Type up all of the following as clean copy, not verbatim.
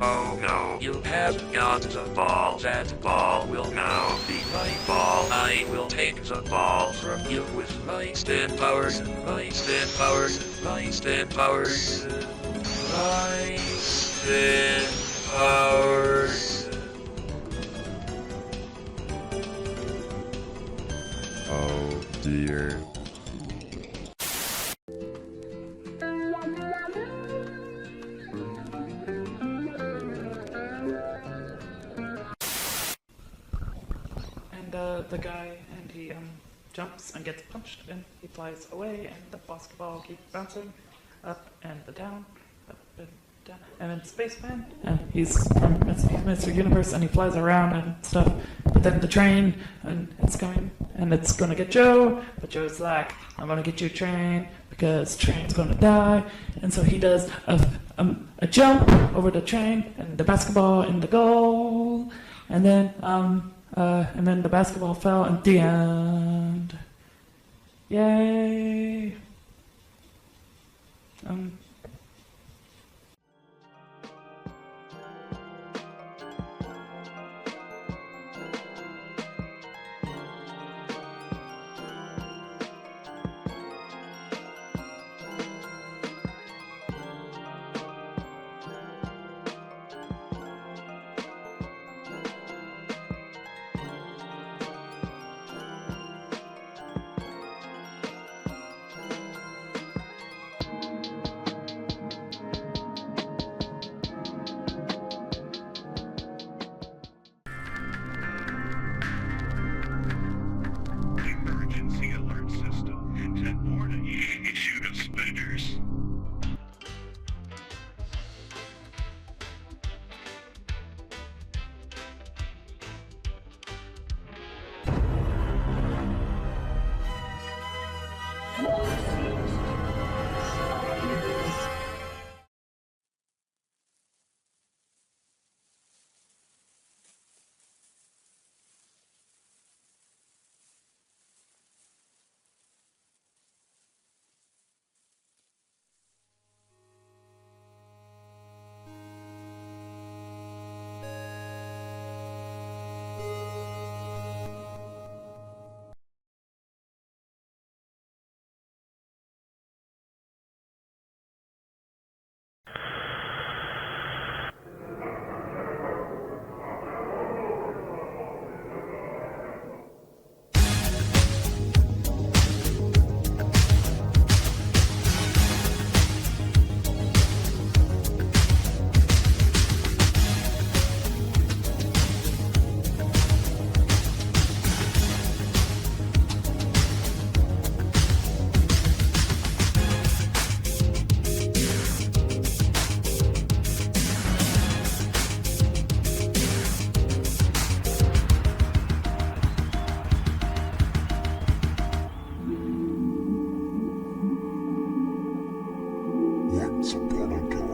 Oh no, you haven't got the ball. That ball will now be my ball. I will take the ball from you with my spin powers, my spin powers, my spin powers, my spin powers. Oh dear. The guy, and he jumps and gets punched, and he flies away, and the basketball keeps bouncing up and down, and then Spaceman, and he's from Mr. Universe, and he flies around and stuff. But then the train, and it's coming, and it's gonna get Joe, but Joe's like, I'm gonna get you, train, because train's gonna die. And so he does a jump over the train, and the basketball in the goal, and then the basketball fell at the end. Yay! Emergency alert system. Content warning. Issue to spinners. Once upon a time,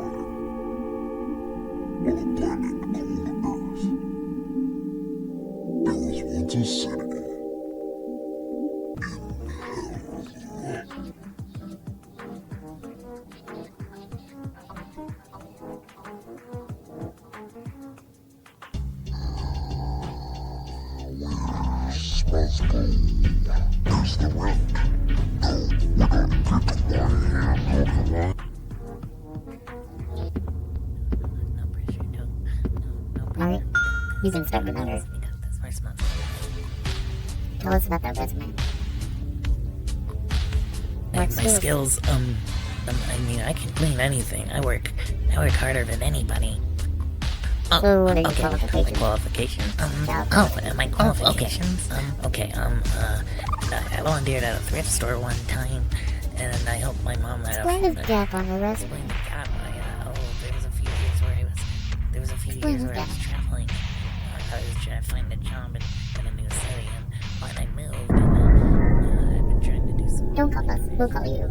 on a planet called Earth, there was once a city in hell. Where's supposed to go? There's the route. No, we gotta get to my hand out of the line. Alright, using start reminders. Tell us about that resume. My skills, I mean, I can clean anything. I work harder than anybody. So what are your Okay, qualifications? My qualifications? Okay, I volunteered at a thrift store one time, and I helped my mom out. Explain the gap on the resume. Explain the gap. There was a few years where I was traveling. I was trying to find a job in a new city, and when I moved, I've been trying to do some. Don't call us. We'll call you.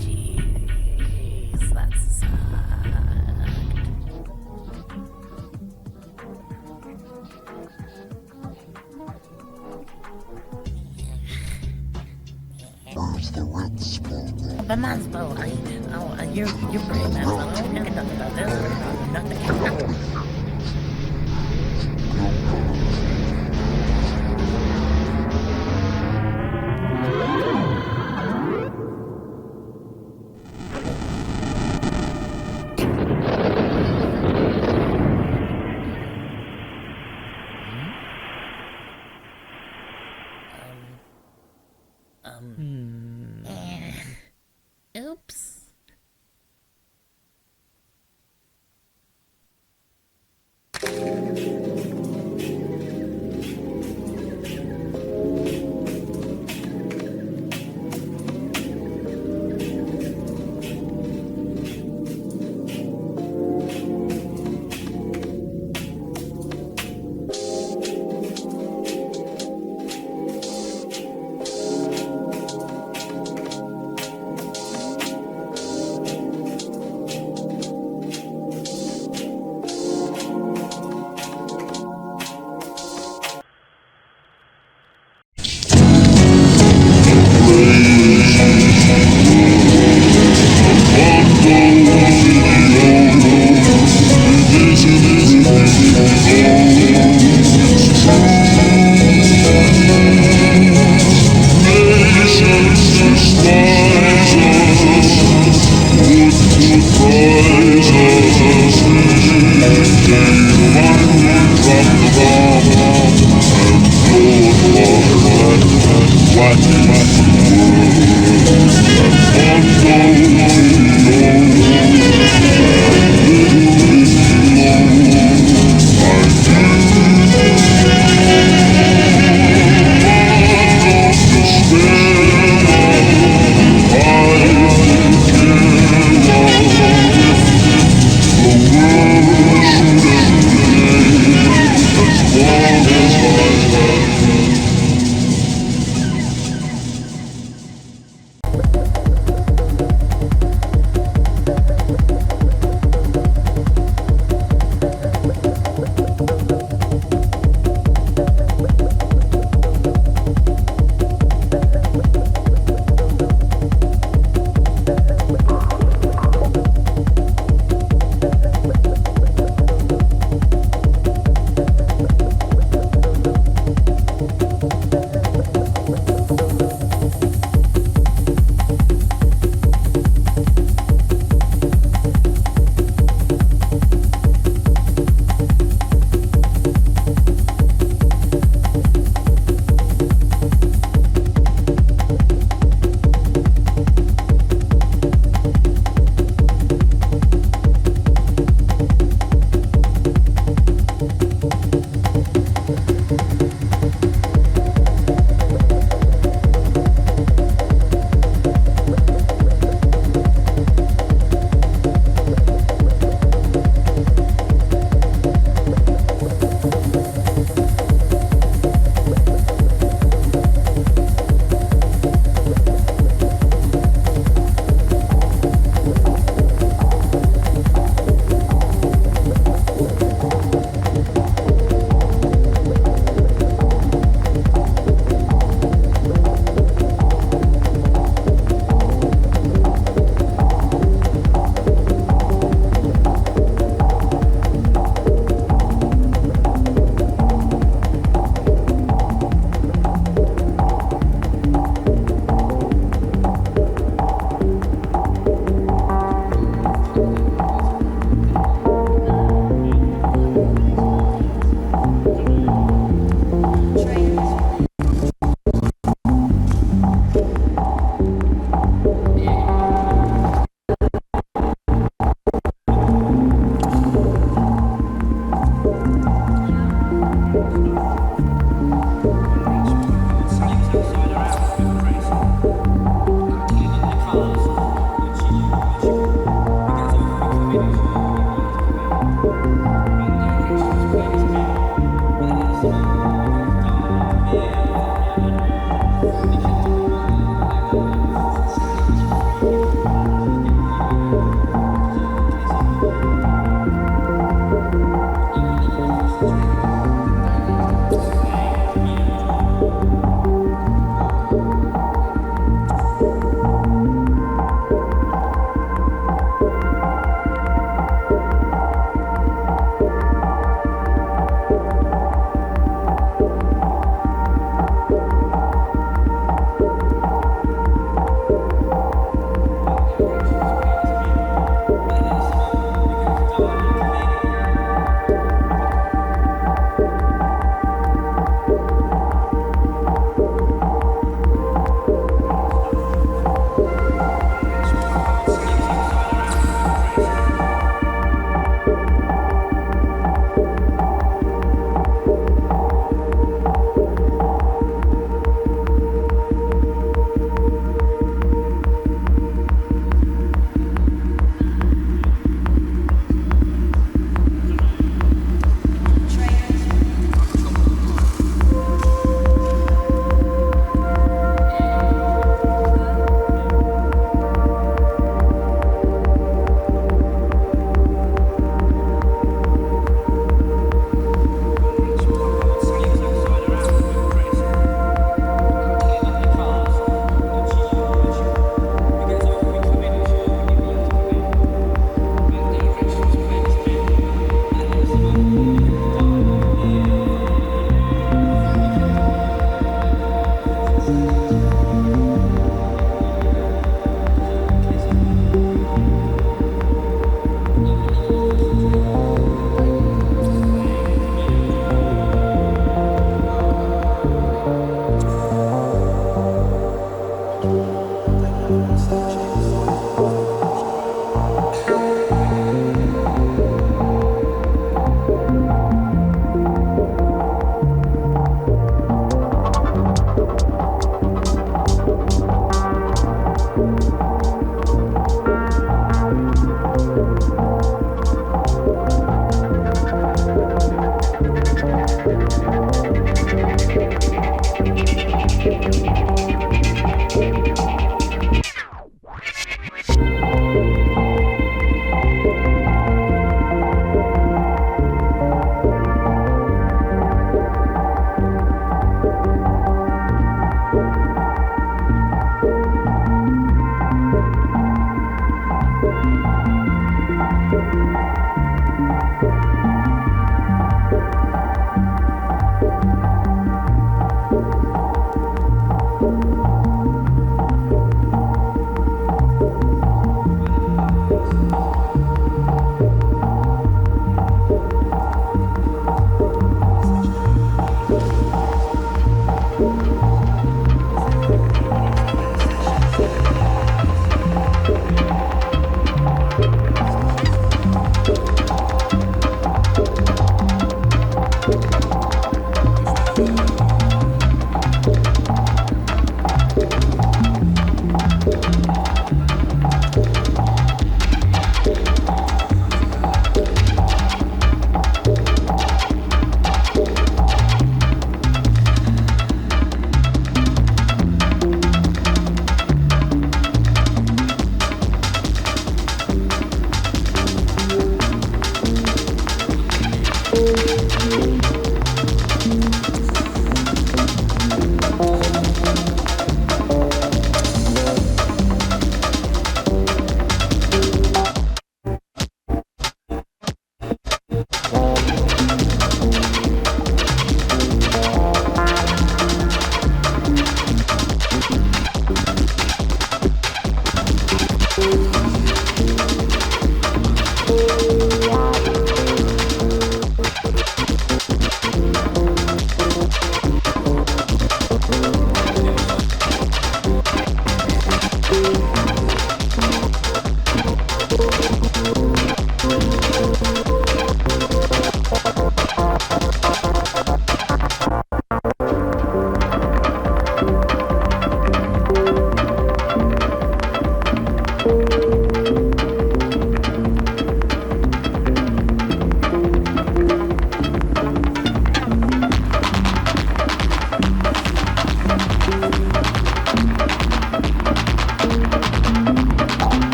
Jeez, that sucked. Where's the red spot? But mine's bow. You're pretty mad. I don't know nothing about this. Nothing. Oops.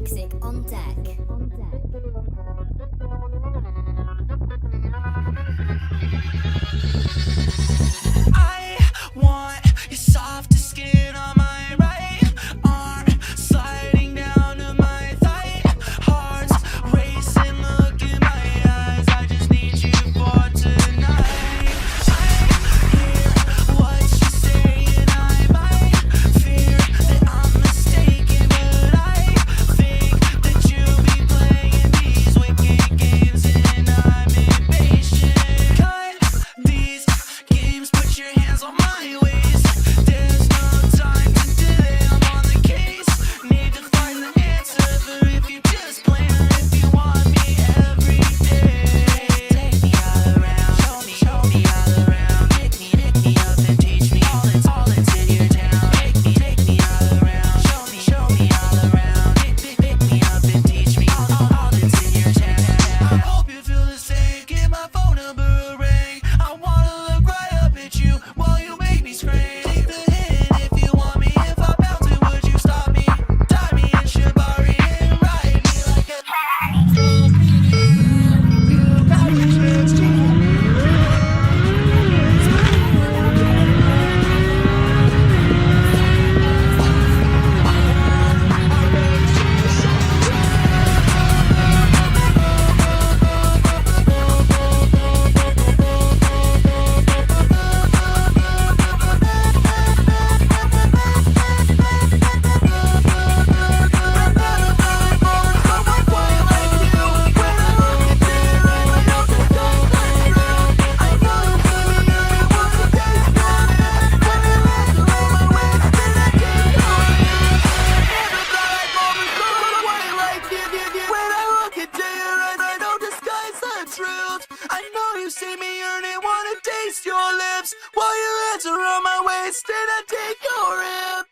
Hexic on deck. I want your soft skin on my right arm, sliding down to my thigh. Heart's racing, look in my eyes. I just need you for tonight. I hear what you say and I might fear that I'm mistaken, but I think that you'll be playing these wicked games and I'm impatient. Cut these games, put your hands on my waist. There's no time to delay, I'm on the case. Need to find the answer for if you just plan or if you want me every day. Take me all around, show me all around. Pick me up and teach me all that's in your town. Take me all around, show me all around. Pick me up and teach me all that's in your town. I hope you feel the same. Give my phone number a ring. I wanna look right up at you while you make me scream. Take the hint if you want me. If I bounce it, would you stop me? Tie me in shibari and ride me like a I know you see me yearning, wanna taste your lips while your hands are on my waist and I take your rib.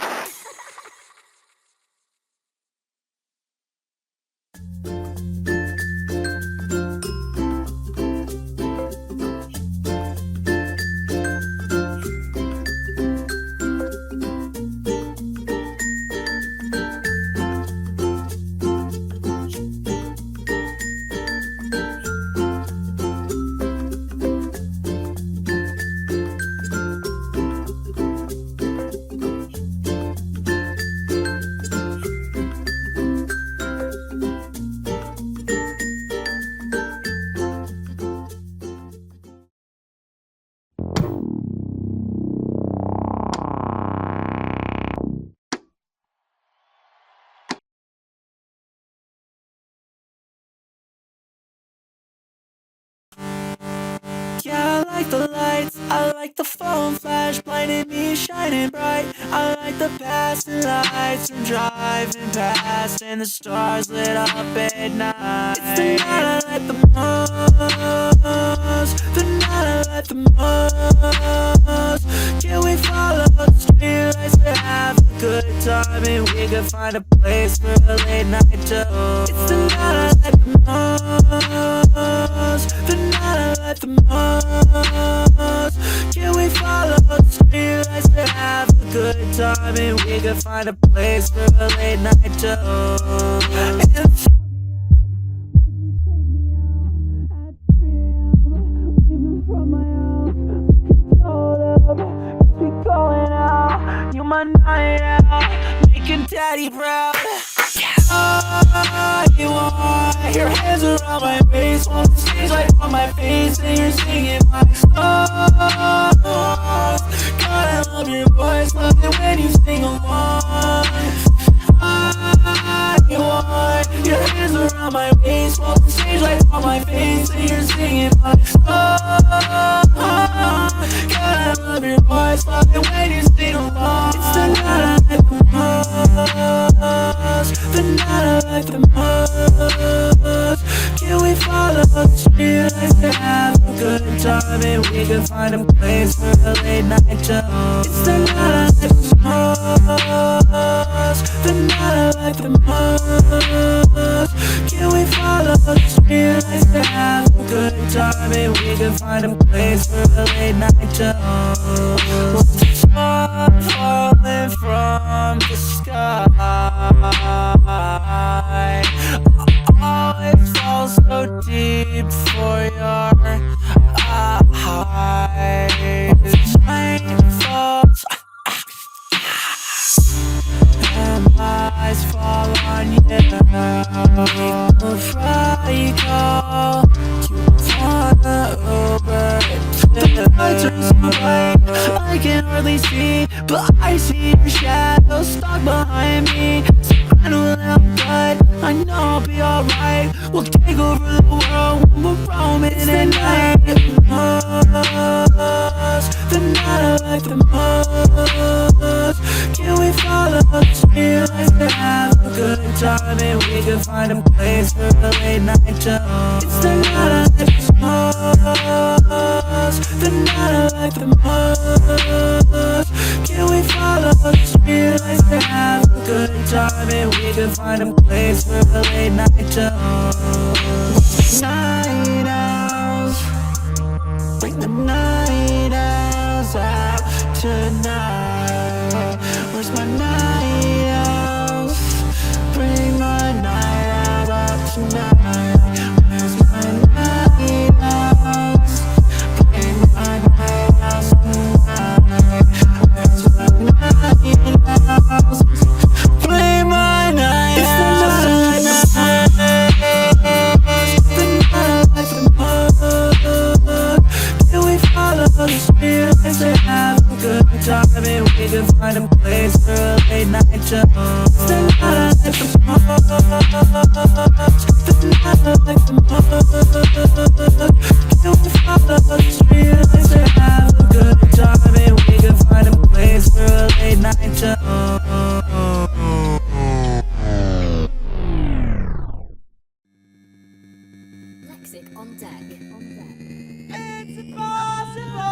Yeah, I like the lights, I like the phone flash blinding me shining bright. I like the passing lights from driving past and the stars lit up at night. It's the night I like the most, the night I like the most. Can we follow the streetlights to have a good time and we can find a place for a late night show? It's the night I like the most, the night I like the most. Can we follow the streetlights to have a good time and we can find a place for a late night show? And you my night out, making daddy proud. You want your hands around my waist, want the stage light on my face, and you're singing my songs. God, I love your voice, love it when you sing along. You want your hands around my waist, want the stage light on my face, and you're singing my songs. God, I love your voice, love it when you sing along. It's the night I like the most, the night I like the most. Can we follow the streetlights to have a good time and we can find a place for a late night show? It's the night I like the most, the night I like the most. Can we follow the streetlights to have a good time and we can find a place for a late night show? Falling from the sky, call. You wanna Uber the lights are so bright, I can hardly see, but I see your shadow stuck behind me. So I know that I'm good, I know I'll be alright. We'll take over the world when we're roaming at night. The night I like the most. Can we follow the street lights to have a good time, and we can find a place for a late night show? It's the night I like the most. The night I like the most. Can we follow the street lights to have a good time, and we can find a place for a late night show? Night owls, bring the night owls out tonight. Where's my night owls? Bring my night owls out tonight. Where's my night owls? Bring my night owls tonight. Where's my night owls? Bring my night owls tonight. The night I like the most. Can we follow the spirit and have a good time, and we can find a place for a late night show? It's the night I like the most. The night I like the most. Can we follow the spirit and have a good time, and we can find a place for a late night show? Lexic on deck. It's impossible.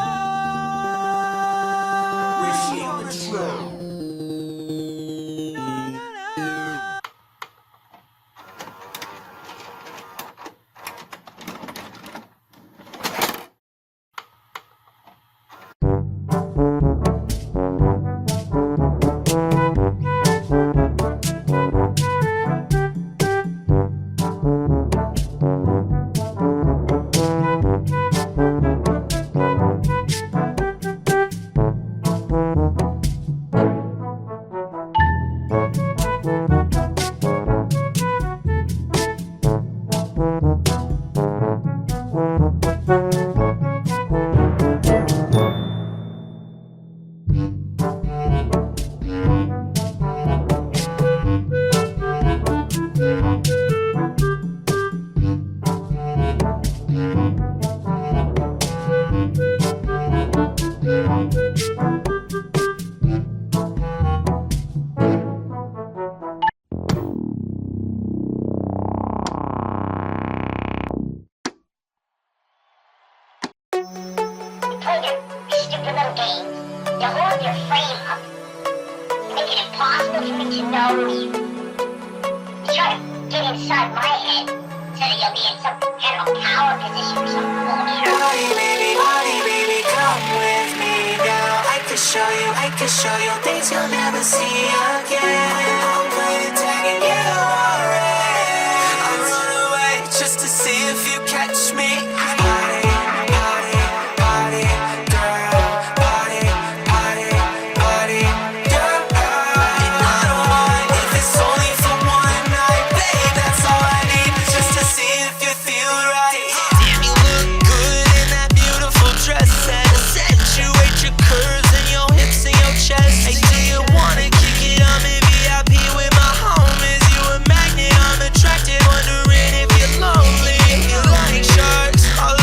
Play your stupid little games. You hold your frame up. You make it impossible for me to know you. You try to get inside my head so that you'll be in some kind of a power position or some bullshit. Party baby, come with me now. I can show you things you'll never see again. I'll play the tag and get worried. I'll run away just to see if you catch me. Party, party, party, girl. Party, party, party, girl. And I don't mind if it's only for one night, babe. That's all I need, just to see if you feel right. Damn, you look good in that beautiful dress. Accentuate your curves and your hips and your chest. Hey, do you wanna kick it? I'm in VIP with my homies. You a magnet, I'm attracted, wondering if you're lonely. You like sharks, all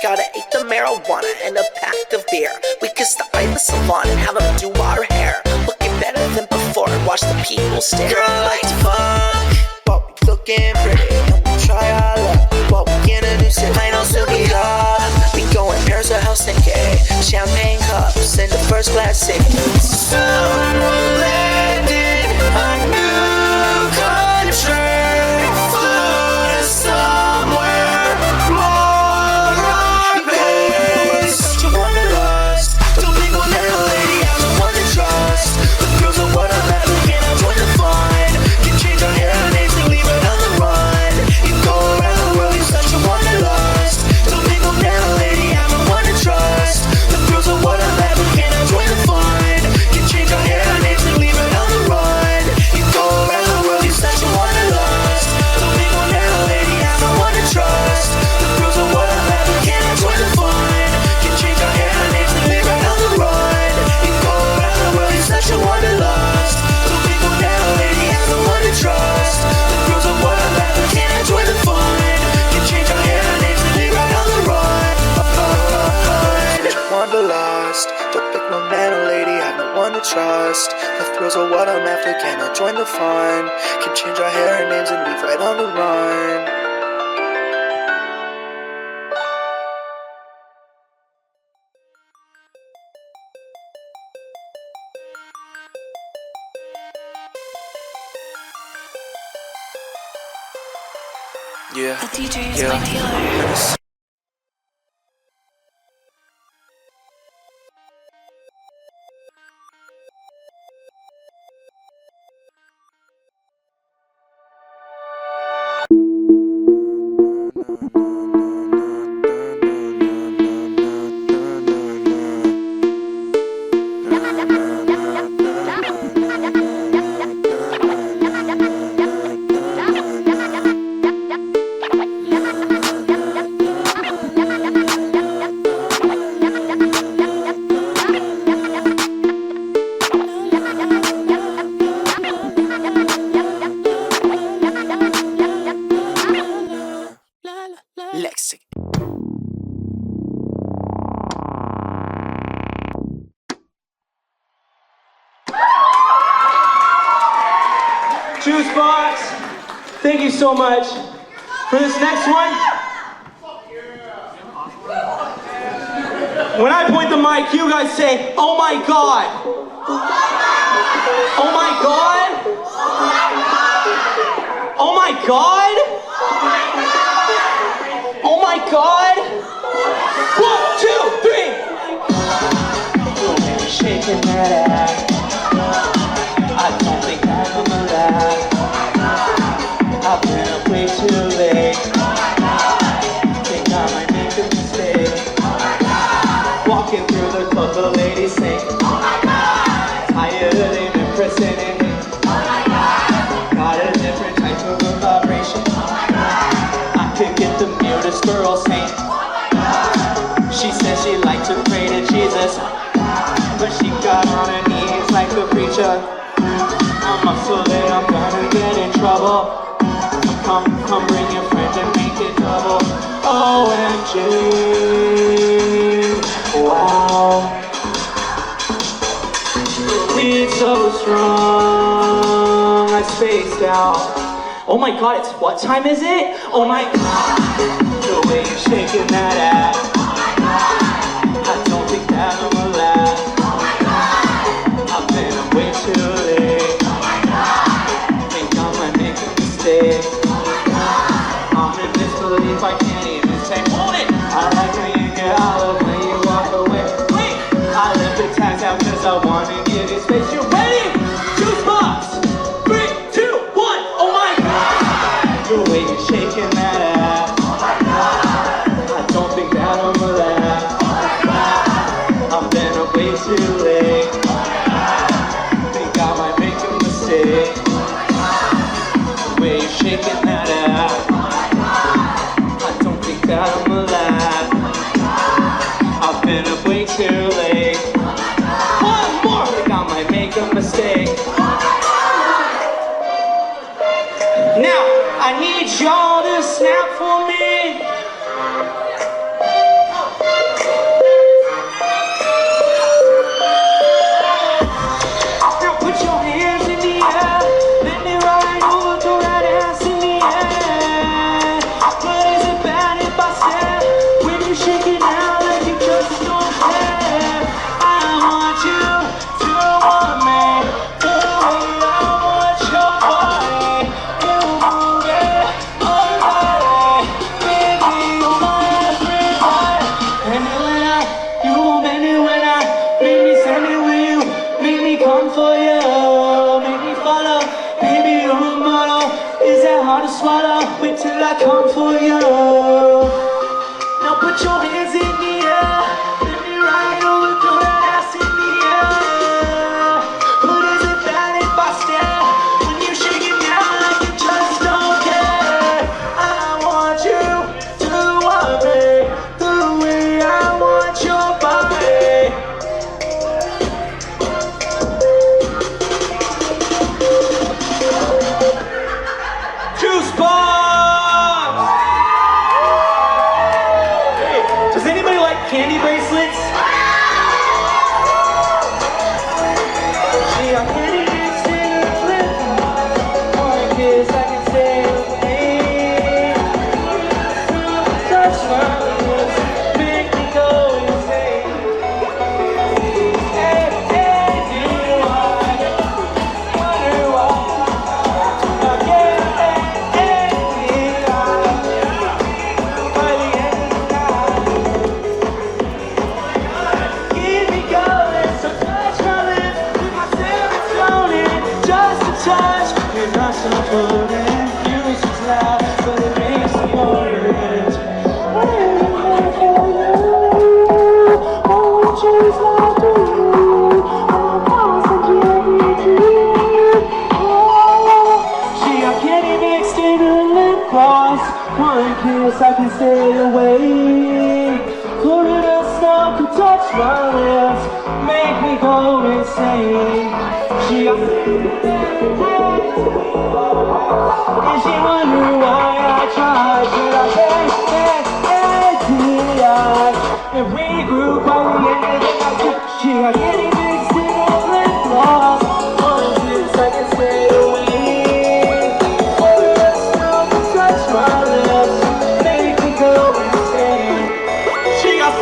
Gotta eat the marijuana and a pack of beer. We kiss the eye in the salon and have them do our hair. Looking better than before and watch the people stare. Girl, I like to fuck, but we looking pretty. And we try our luck, but we in a new city. I know Sylvia. We going pairs of Helsinki. Champagne cups in the first class tickets. Someone landed a new country. Flew to somewhere more. Trust. The thrills are what I'm after, can I join the fun? Can change our hair and names and leave right on the run. Yeah. The DJ is my dealer. Juicebox, thank you so much. For this next one, When I point the mic, you guys say, "Oh my God." Oh my God. Oh my God. Oh my God. 1, 2, 3. Shaking that ass. I don't think that I'm alive. I've been up way too late. Think I might make a mistake. Walking through the club, the ladies sing. Tired of them impressing me. Got a different type of a vibration. I could get the mutest girl saying. She said she liked to pray to Jesus, but she got on her knees like a preacher. I'm so that I'm gonna get in trouble. Come bring your friend and make it double. OMG, wow. It's so strong, I spaced out. Oh my God, it's what time is it? Oh my God, the way you're shaking that ass. I don't think that I'm alive. I've been up way too late. Think I might make a mistake. I'm in disbelief, I can't even say hold it. I like when you get out of when you walk away. Wait, I left the tags out cause I wanna give you space. You're waiting, 2 spots, 3, 2, 1. Oh my God, the way you're shaking that ass. I don't think that I'm alive. I've been up way too late. Think I might make a mistake. The way you're shaking that ass. I don't think that I'm alive. I've been up way too late. One more. Think I might make a mistake. Now, I need y'all to snap for me. Now put your hands in the air. Let me ride over, throw that ass in the air. But is it bad if I stare? When you shake it out like you just don't care. I want you to want me the way I want your body. You move it, alright. Baby, you're my everybody. And when you won't bend it when I make me send it with you. Make me come for you, make me follow. Baby, you're a model. Is that hard to swallow? Wait till I come for you. Now put your hands in the air. Let me ride over, throw that ass in the air. But is it bad if I stare? When you shake it down like you just don't care. I want you to want me the way I want your body. 2 spots! Hey, does anybody like candy bracelets? She got candy mixed in her lip. One kiss I can stay away. Touch my lips, make me go insane. Hey, hey, do you wonder why? Touch, you're not so good and music's loud, but it makes me orange. Oranges like to you, I'm lost and she got candy mixed in her lip gloss. One kiss I can stay away. Florida snow can touch my lips, make me go insane. She got and she wondered why I tried. Should I and we grew by the end of the night. She got candy mixed in her lip gloss. One kiss I can stay away. Florida snow can touch my lips, make me go insane. She got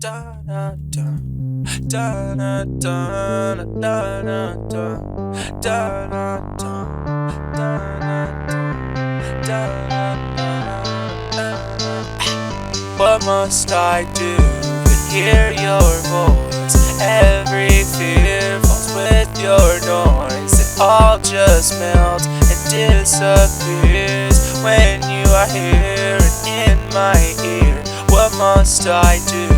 Da da da da da da da da da da da. What must I do to hear your voice? Every fear falls with your noise. It all just melts and disappears when you are here and in my ear. What must I do?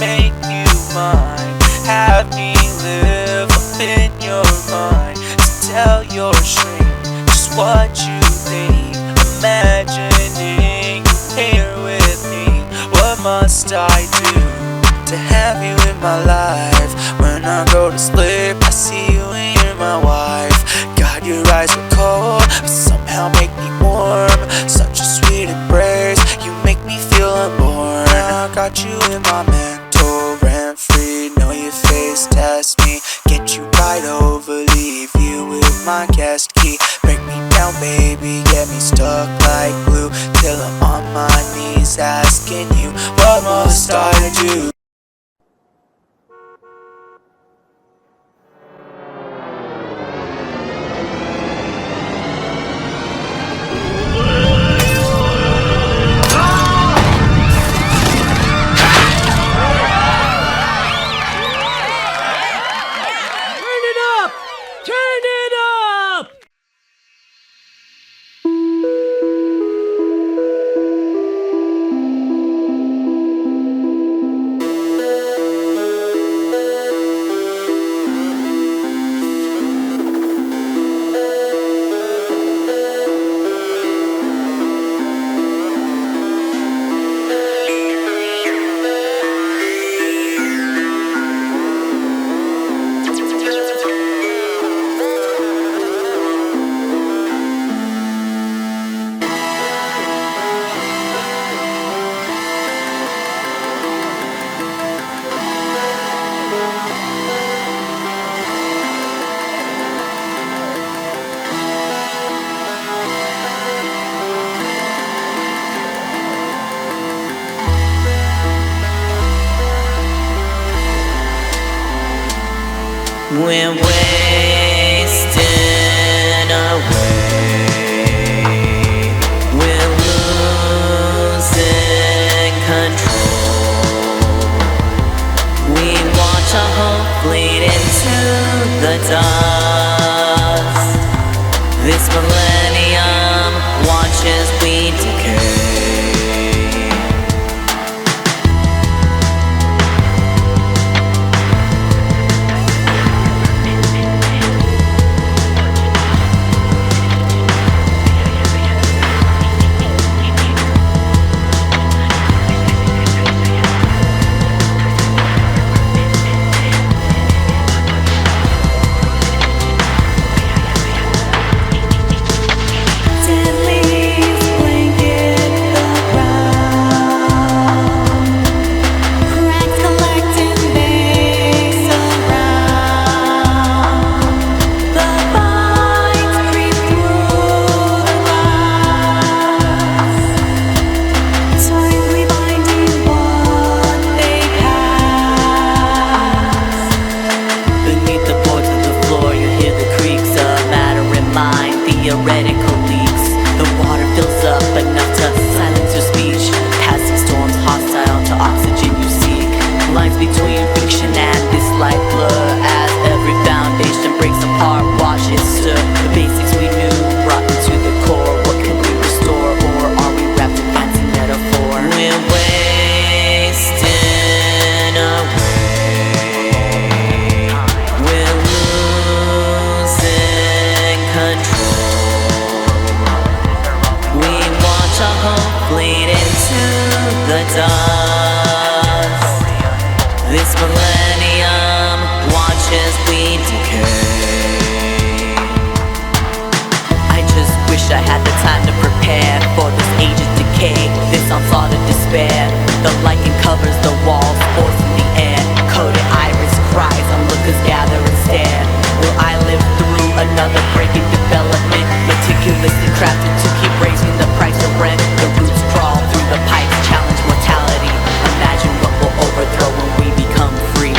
Make you mine, have me live up in your mind. To tell your shrink just what you think, imagining you here with me. What must I do to have you in my life? When I go to sleep, I see you and you're my wife. God, your eyes were cold, but somehow make me warm. Such a sweet embrace, you make me feel unborn. I got you in my mental, rent-free. Know your face, test me, get you right over, leave you with my guest key. Break me down, baby, get me stuck like glue, till I'm on my knees asking you, what must I do? We're wasting away. We're losing control. We watch our hope bleed into the dust. This millennium watches we decay. This millennium watches we decay. I just wish I had the time to prepare for this age of decay, this onslaught of despair. The lichen covers the walls, force in the air. Coded iris cries, onlookers gather and stare. Will I live through another break in development? Meticulously crafted to keep raising the price of rent. The roots crawl through the pipes, challenge mortality. Imagine what we'll overthrow when we become free.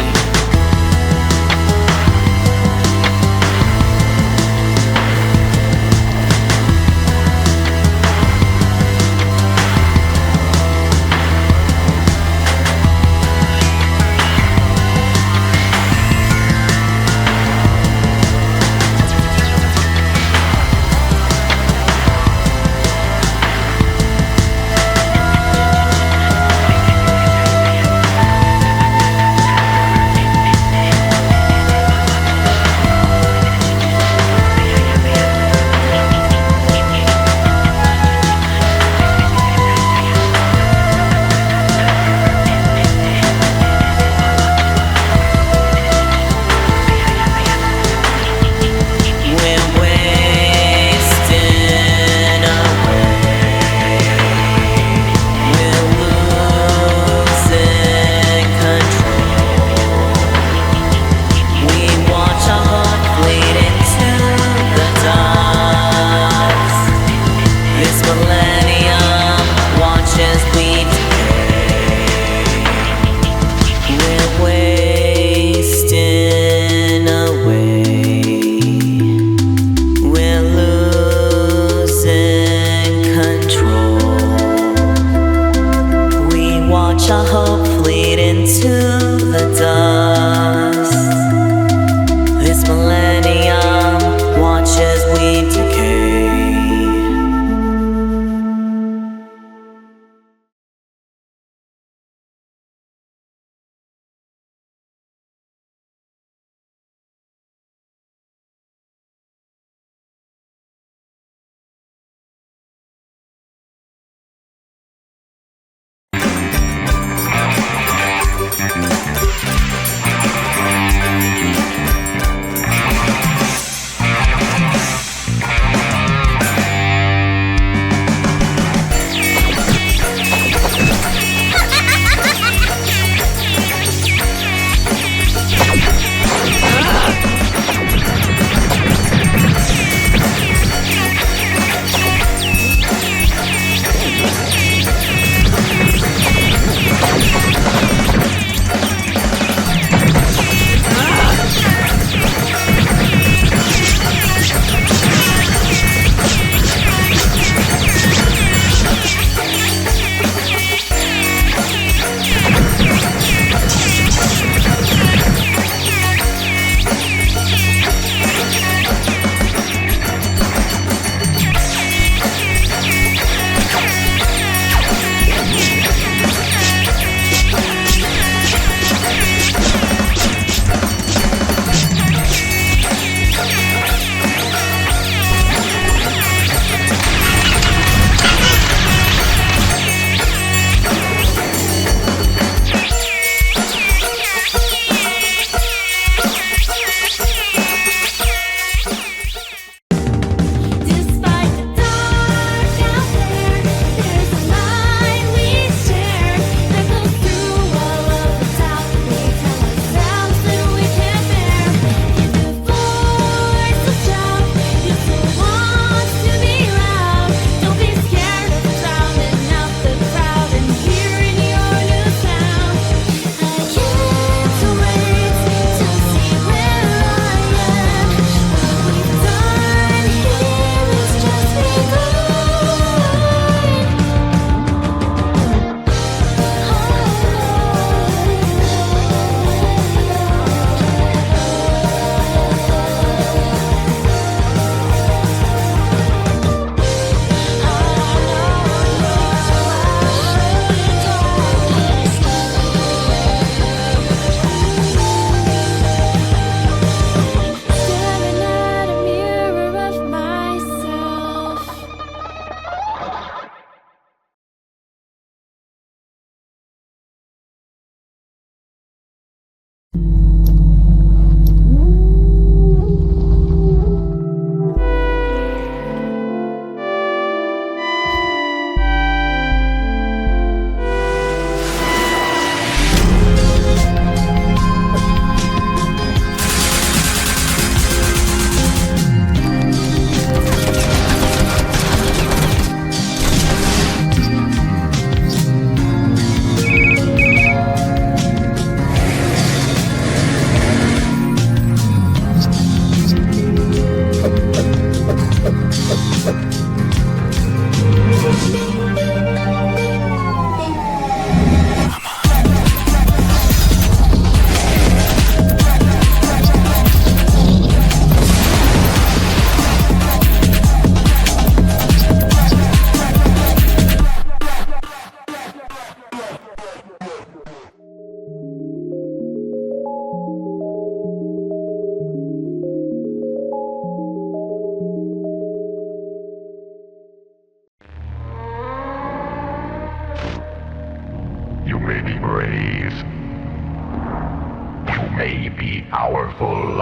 may be powerful,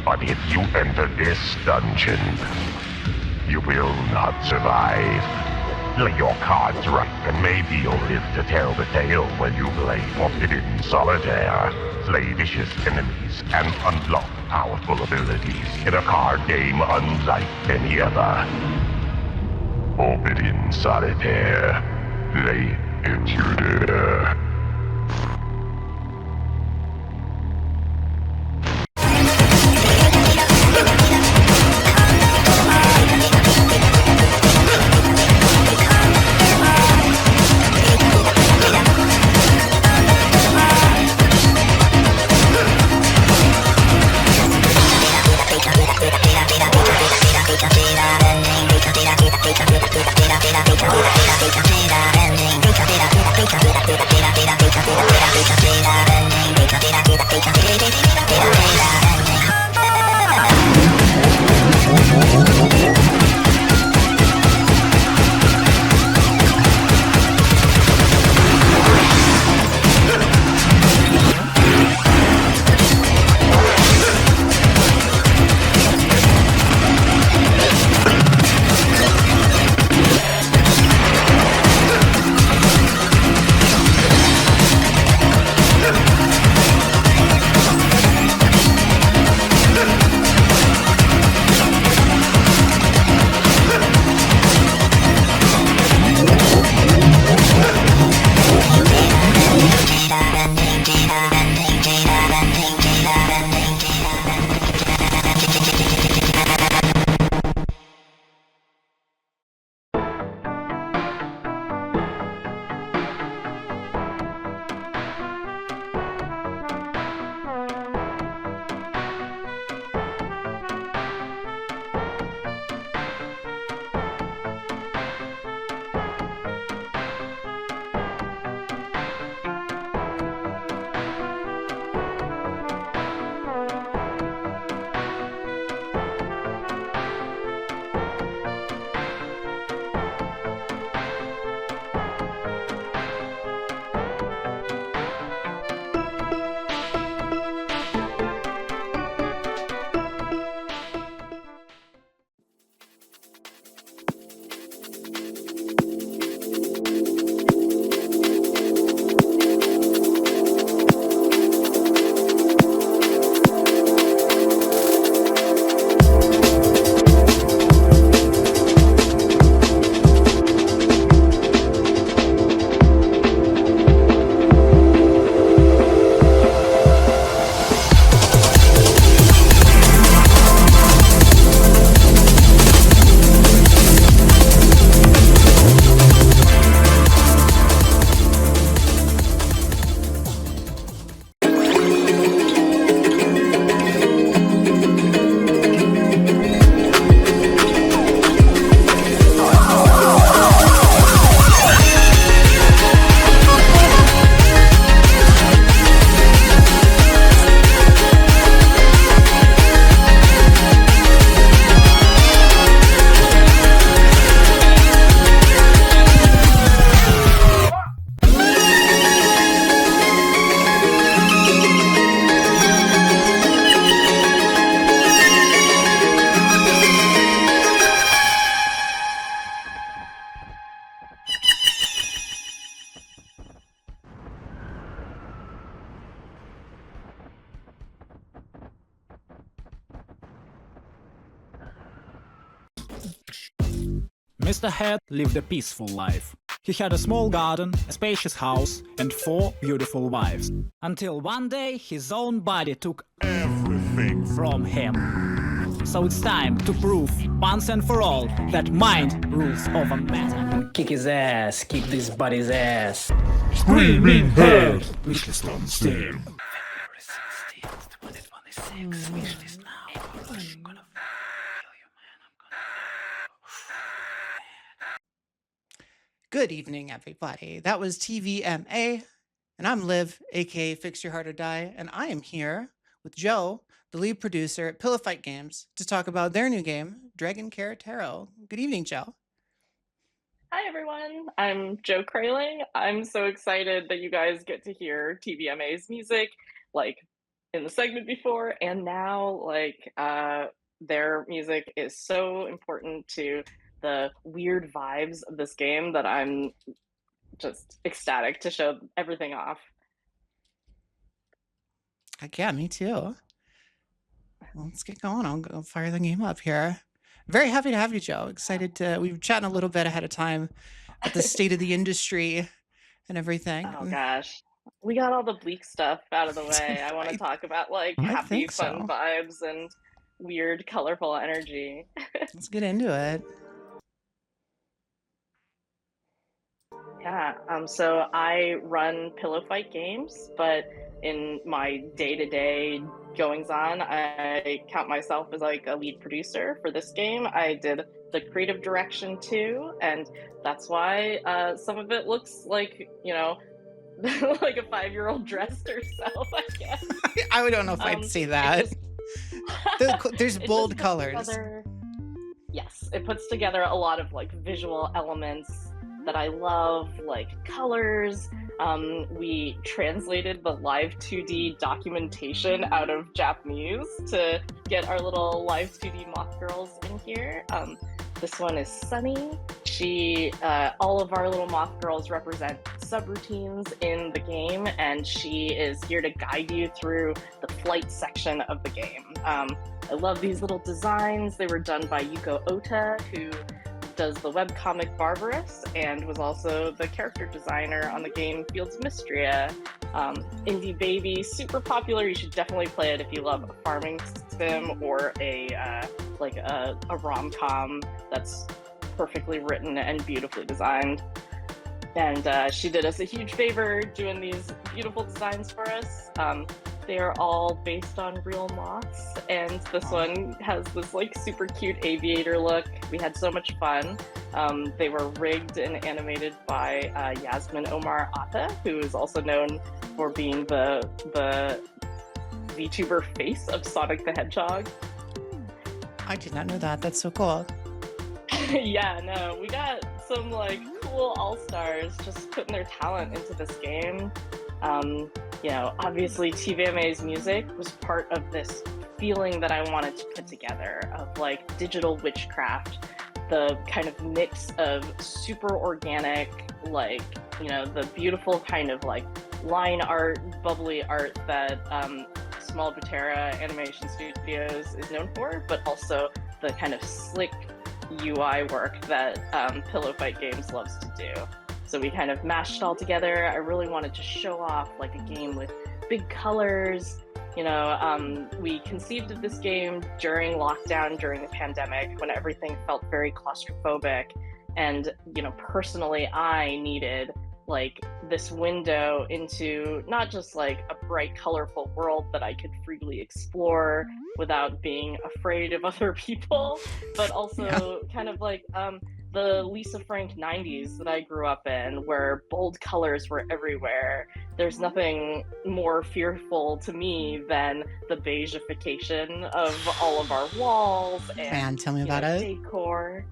but if you enter this dungeon, you will not survive. Play your cards right, and maybe you'll live to tell the tale when you play Forbidden Solitaire. Slay vicious enemies and unlock powerful abilities in a card game unlike any other. Forbidden Solitaire. Play Intruder. Mr. Head lived a peaceful life. He had a small garden, a spacious house, and 4 beautiful wives. Until one day his own body took everything from him. So it's time to prove once and for all that mind rules over matter. Kick his ass, kick this body's ass. Screaming Head! Wishlist on Steam. Good evening, everybody. That was TVMA, and I'm Liv, aka Fix Your Heart or Die, and I am here with Joe, the lead producer at Pillow Fight Games, to talk about their new game, Dragon Care Tarot. Good evening, Joe. Hi everyone, I'm Joe Kraling. I'm so excited that you guys get to hear TVMA's music, like in the segment before, and now their music is so important to the weird vibes of this game that I'm just ecstatic to show everything off. Heck yeah, me too. Well, let's get going. I'll go fire the game up here. Very happy to have you, Joe. Excited to. We were chatting a little bit ahead of time about the state of the industry and everything. Oh gosh. We got all the bleak stuff out of the way. I want to talk about like I happy, think fun so. vibes and weird, colorful energy. Let's get into it. Yeah, so I run Pillow Fight Games, but in my day-to-day goings-on, I count myself as like a lead producer for this game. I did the creative direction too, and that's why some of it looks like, you know, like a 5-year-old dressed herself, I guess. I don't know if I'd say that. There's bold colors. Yes, it puts together a lot of like visual elements that I love, like colors. We translated the live 2D documentation out of Japanese to get our little live 2D moth girls in here. This one is Sunny. All of our little moth girls represent subroutines in the game, and she is here to guide you through the flight section of the game. I love these little designs. They were done by Yuko Ota, who does the webcomic Barbarous and was also the character designer on the game Fields of Mystria. Indie Baby, super popular. You should definitely play it if you love a farming sim or a rom-com that's perfectly written and beautifully designed. And she did us a huge favor doing these beautiful designs for us. They are all based on real moths, and this one has this like super cute aviator look. We had so much fun. They were rigged and animated by Yasmin Omar Atta, who is also known for being the VTuber face of Sonic the Hedgehog. I did not know that. That's so cool. Yeah, no, we got some like cool all-stars just putting their talent into this game. You know, obviously TVMA's music was part of this feeling that I wanted to put together of like digital witchcraft, the kind of mix of super organic, like, you know, the beautiful kind of like line art, bubbly art that Small Butera Animation Studios is known for, but also the kind of slick UI work that Pillow Fight Games loves to do. So we kind of mashed it all together. I really wanted to show off like a game with big colors. You know, we conceived of this game during lockdown, during the pandemic, when everything felt very claustrophobic. And, you know, personally, I needed like this window into not just like a bright, colorful world that I could freely explore without being afraid of other people, but also kind of like the Lisa Frank 90s that I grew up in, where bold colors were everywhere. There's nothing more fearful to me than the beigification of all of our walls and Man, tell me about it. Decor.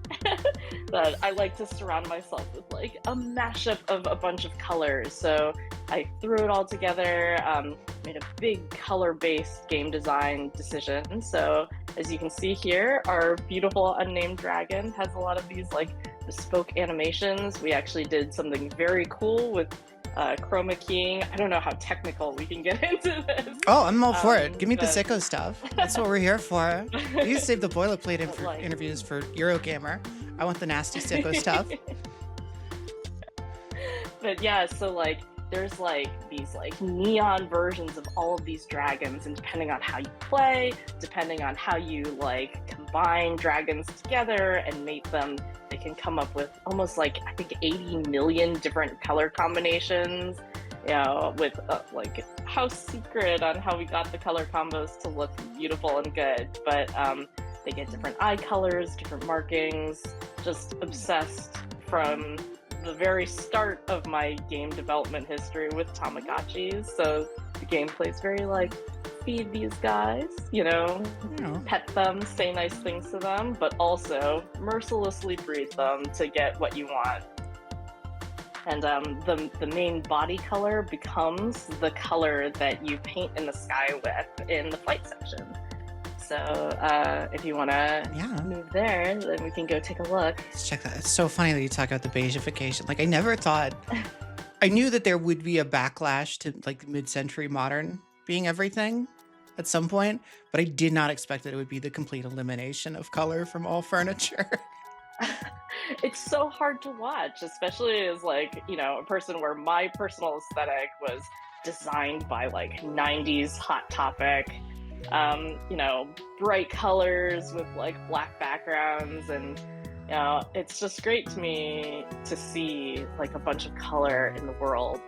But I like to surround myself with like a mashup of a bunch of colors. So I threw it all together, made a big color-based game design decision. So as you can see here, our beautiful unnamed dragon has a lot of these like bespoke animations. We actually did something very cool with chroma keying. I don't know how technical we can get into this. Oh, I'm all for it. Give me the sicko stuff. That's what we're here for. You save the boilerplate interviews for Eurogamer. I want the nasty sicko stuff. But yeah, so like there's like these like neon versions of all of these dragons, and depending on how you play, depending on how you like combine dragons together and mate them, they can come up with almost like I think 80 million different color combinations. You know, with like house secret on how we got the color combos to look beautiful and good, but they get different eye colors, different markings. Just obsessed from the very start of my game development history with Tamagotchis, so the gameplay is very like feed these guys, pet them, say nice things to them, but also mercilessly breed them to get what you want. And the main body color becomes the color that you paint in the sky with in the flight section. So if you want to move there, then we can go take a look. Let's check that. It's so funny that you talk about the beigification. Like, I never thought... I knew that there would be a backlash to, like, mid-century modern being everything at some point, but I did not expect that it would be the complete elimination of color from all furniture. It's so hard to watch, especially as, like, a person where my personal aesthetic was designed by, like, 90s Hot Topic, bright colors with, like, black backgrounds, and it's just great to me to see, like, a bunch of color in the world.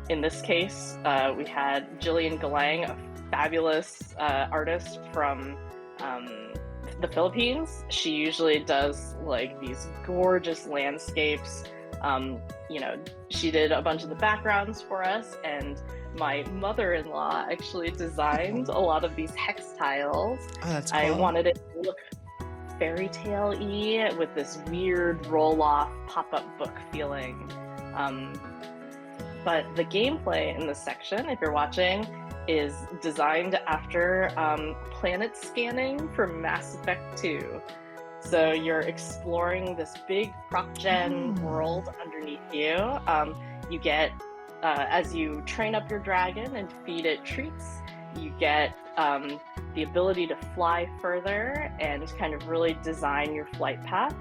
In this case, we had Jillian Galang, a fabulous artist from the Philippines. She usually does, like, these gorgeous landscapes. She did a bunch of the backgrounds for us, and my mother-in-law actually designed a lot of these hex tiles. Oh, that's cool. I wanted it to look fairy tale-y with this weird roll-off pop-up book feeling. But the gameplay in this section, if you're watching, is designed after planet scanning for Mass Effect 2. So you're exploring this big prop-gen world underneath you. You get, as you train up your dragon and feed it treats, you get the ability to fly further and kind of really design your flight path.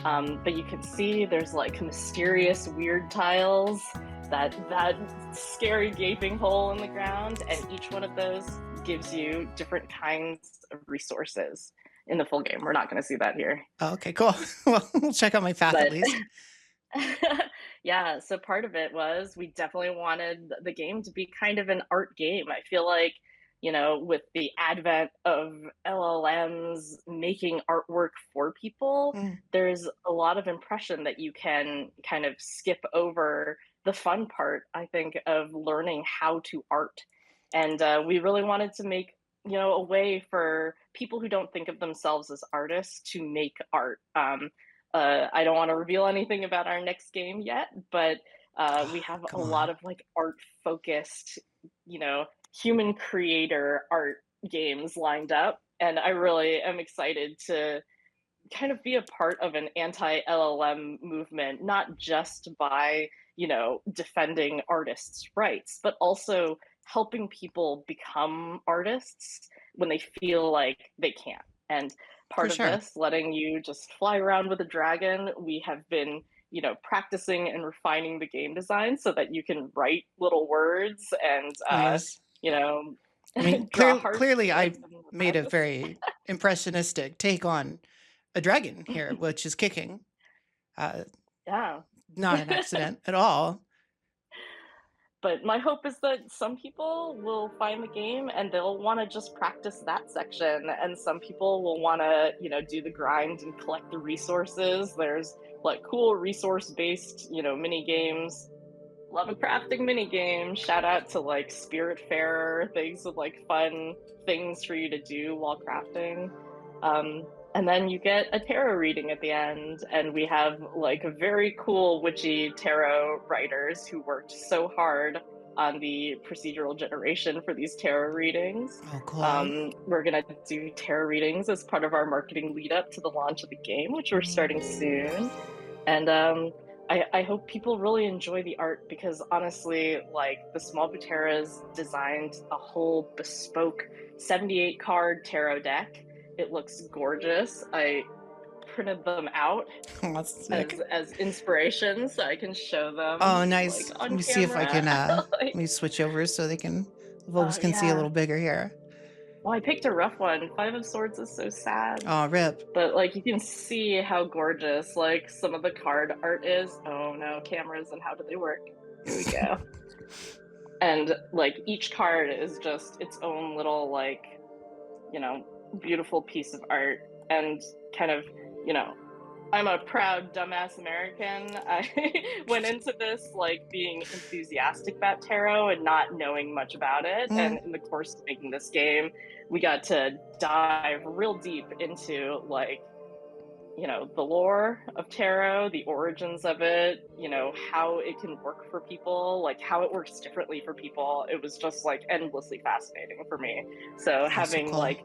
But you can see there's, like, mysterious weird tiles, that scary gaping hole in the ground, and each one of those gives you different kinds of resources in the full game. We're not going to see that here. Oh, okay, cool. Well, we'll check out my path at least. Yeah, so part of it was we definitely wanted the game to be kind of an art game. I feel like, with the advent of LLMs making artwork for people, there's a lot of impression that you can kind of skip over the fun part, I think, of learning how to art. And we really wanted to make, a way for people who don't think of themselves as artists to make art. I don't want to reveal anything about our next game yet, but we have a lot of, like, art-focused, human creator art games lined up. And I really am excited to kind of be a part of an anti-LLM movement, not just by, defending artists' rights, but also helping people become artists when they feel like they can't. And part of this, letting you just fly around with a dragon, we have been, practicing and refining the game design so that you can write little words and, I mean, clearly I made a very impressionistic take on a dragon here, which is kicking. Yeah. Not an accident at all. But my hope is that some people will find the game and they'll want to just practice that section, and some people will want to, do the grind and collect the resources. There's, like, cool resource-based, mini games. Love a crafting mini game. Shout out to, like, Spiritfarer, things with, like, fun things for you to do while crafting. And then you get a tarot reading at the end, and we have, like, very cool witchy tarot writers who worked so hard on the procedural generation for these tarot readings. Oh, cool. We're gonna do tarot readings as part of our marketing lead up to the launch of the game, which we're starting soon. And I hope people really enjoy the art, because honestly, like, the Small Buteras designed a whole bespoke 78 card tarot deck. It looks gorgeous. I printed them out as inspiration so I can show them. Oh, nice. Like, on Let me see if I can like, let me switch over so they can folks can see a little bigger here. Well, I picked a rough one. 5 of Swords is so sad. Oh, rip. But, like, you can see how gorgeous, like, some of the card art is. Oh no, cameras, and how do they work? Here we go. And, like, each card is just its own little, like, beautiful piece of art, and kind of, I'm a proud dumbass American. I went into this like being enthusiastic about tarot and not knowing much about it. Mm. And in the course of making this game, we got to dive real deep into like, you know, the lore of tarot, the origins of it, you know, how it can work for people, like how it works differently for people. It was just like endlessly fascinating for me. So Oh, so having cool. like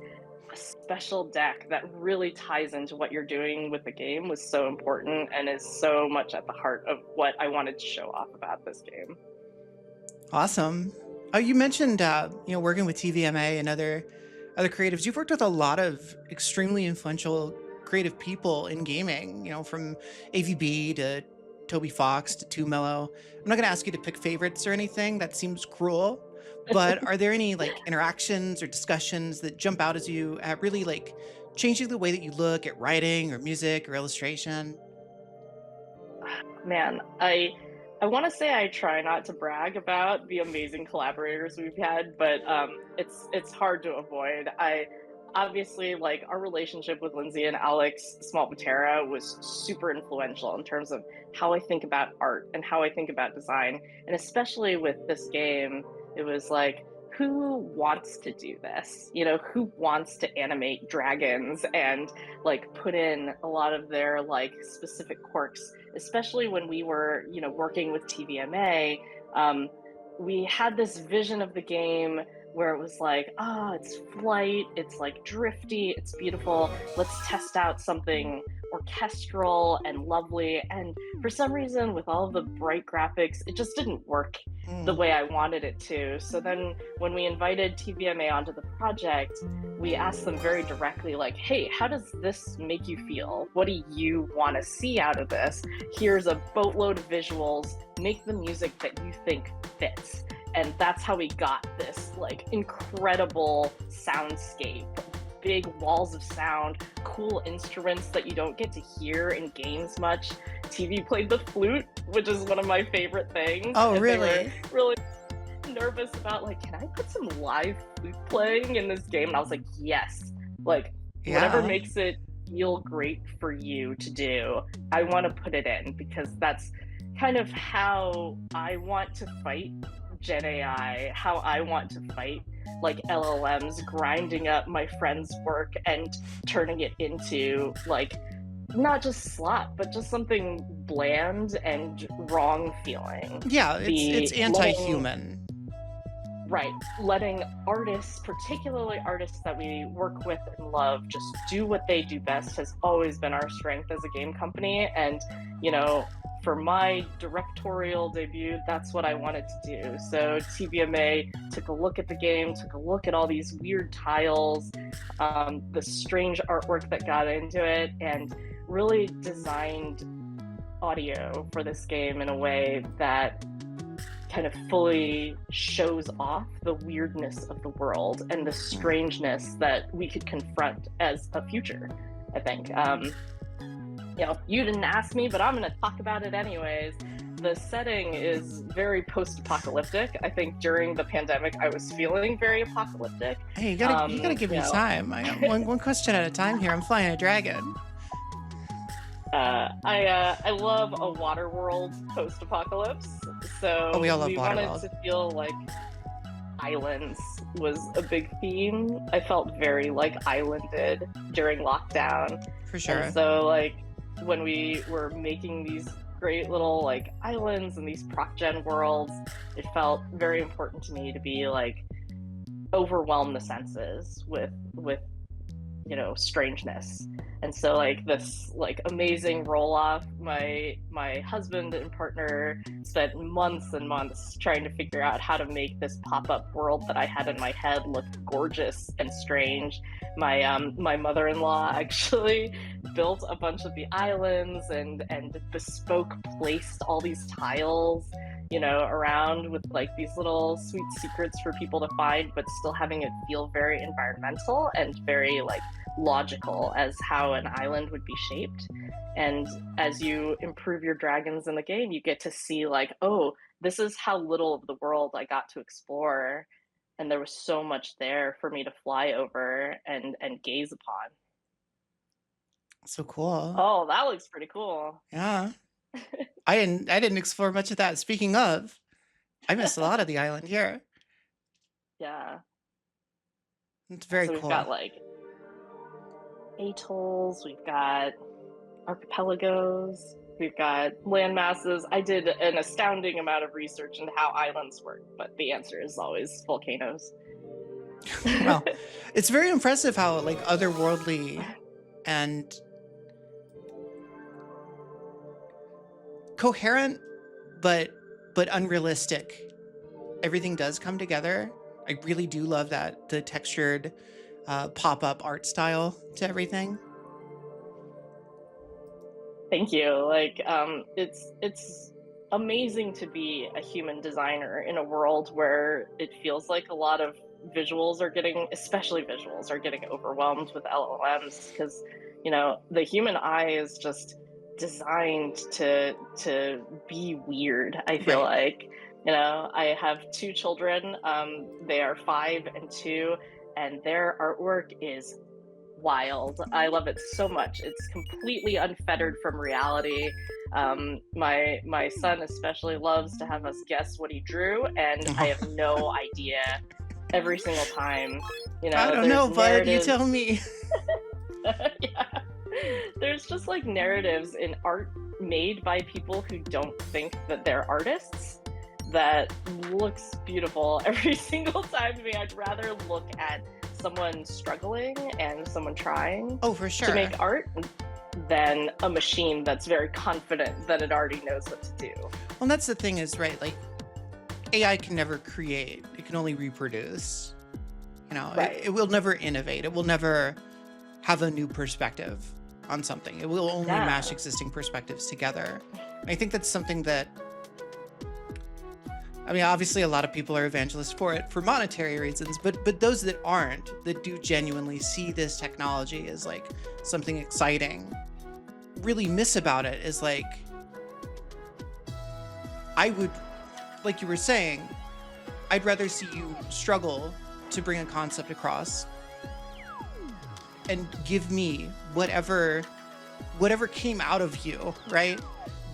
a special deck that really ties into what you're doing with the game was so important and is so much at the heart of what I wanted to show off about this game. Awesome. Oh, you mentioned working with TVMA and other creatives. You've worked with a lot of extremely influential creative people in gaming. You know, from AVB to Toby Fox to Too Mellow. I'm not going to ask you to pick favorites or anything. That seems cruel. But are there any like interactions or discussions that jump out as you at really like changing the way that you look at writing or music or illustration? Man, I want to say I try not to brag about the amazing collaborators we've had, but it's hard to avoid. I obviously like our relationship with Lindsay and Alex Small was super influential in terms of how I think about art and how I think about design, and especially with this game, it was like who wants to do this? You know, who wants to animate dragons and like put in a lot of their like specific quirks, especially when we were, you know, working with TVMA. We had this vision of the game where it was like, it's flight, it's like drifty, it's beautiful. Let's test out something orchestral and lovely. And for some reason, with all of the bright graphics, it just didn't work the way I wanted it to. So then when we invited TVMA onto the project, we asked them very directly, like, hey, how does this make you feel? What do you want to see out of this? Here's a boatload of visuals. Make the music that you think fits. And that's how we got this like incredible soundscape, big walls of sound, cool instruments that you don't get to hear in games much. TV played the flute, which is one of my favorite things. Oh, and really? They were really nervous about like, can I put some live flute playing in this game? And I was like, yes, like whatever Yeah. makes it feel great for you to do, I want to put it in, because that's kind of how I want to fight Gen AI, how I want to fight like LLMs grinding up my friend's work and turning it into like not just slop, but just something bland and wrong feeling. Yeah, it's anti-human. Right. Letting artists, particularly artists that we work with and love, just do what they do best has always been our strength as a game company. And, you know, for my directorial debut, that's what I wanted to do. So TVMA took a look at the game, took a look at all these weird tiles, the strange artwork that got into it, and really designed audio for this game in a way that kind of fully shows off the weirdness of the world and the strangeness that we could confront as a future, I think. You know, you didn't ask me, but I'm going to talk about it anyways. The setting is very post-apocalyptic. I think during the pandemic, I was feeling very apocalyptic. Hey, you gotta give me time. I got one question at a time here. I'm flying a dragon. I love a water world post-apocalypse, so we all love water wanted world. to feel like islands was a big theme. I felt very like islanded during lockdown. For sure. And so like when we were making these great little like islands and these proc gen worlds, it felt very important to me to be like overwhelm the senses with you know, strangeness. And so like this like amazing roll off, my husband and partner spent months and months trying to figure out how to make this pop-up world that I had in my head look gorgeous and strange. My mother-in-law actually built a bunch of the islands and bespoke placed all these tiles, you know, around with like these little sweet secrets for people to find, but still having it feel very environmental and very like logical as how an island would be shaped. And as you improve your dragons in the game, you get to see like, oh, this is how little of the world I got to explore, and there was so much there for me to fly over and gaze upon. So cool. Oh, that looks pretty cool. Yeah. I didn't explore much of that. Speaking of, I missed a lot of the island here. Yeah. It's very So we've cool. got like atolls, we've got archipelagos, we've got land masses. I did an astounding amount of research into how islands work, but the answer is always volcanoes. Well, it's very impressive how like otherworldly and coherent but unrealistic everything does come together. I really do love that, the textured pop-up art style to everything. Thank you. Like, it's amazing to be a human designer in a world where it feels like a lot of visuals are getting, especially visuals, are getting overwhelmed with LLMs because, you know, the human eye is just designed to be weird. I feel like, you know, I have two children. They are 5 and 2, and their artwork is wild. I love it so much. It's completely unfettered from reality. My son especially loves to have us guess what he drew, and I have no idea every single time. You know, I don't know, bud. You tell me. Yeah. There's just like narratives in art made by people who don't think that they're artists that looks beautiful every single time to me. I'd rather look at someone struggling and someone trying for sure to make art than a machine that's very confident that it already knows what to do. Well, that's the thing is, right, like AI can never create, it can only reproduce. You know, it will never innovate. It will never have a new perspective on something. It will only mash existing perspectives together. I think that's something that, I mean, obviously a lot of people are evangelists for it for monetary reasons, but those that aren't, that do genuinely see this technology as like something exciting, really miss about it is like, I would, like you were saying, I'd rather see you struggle to bring a concept across and give me whatever came out of you, right?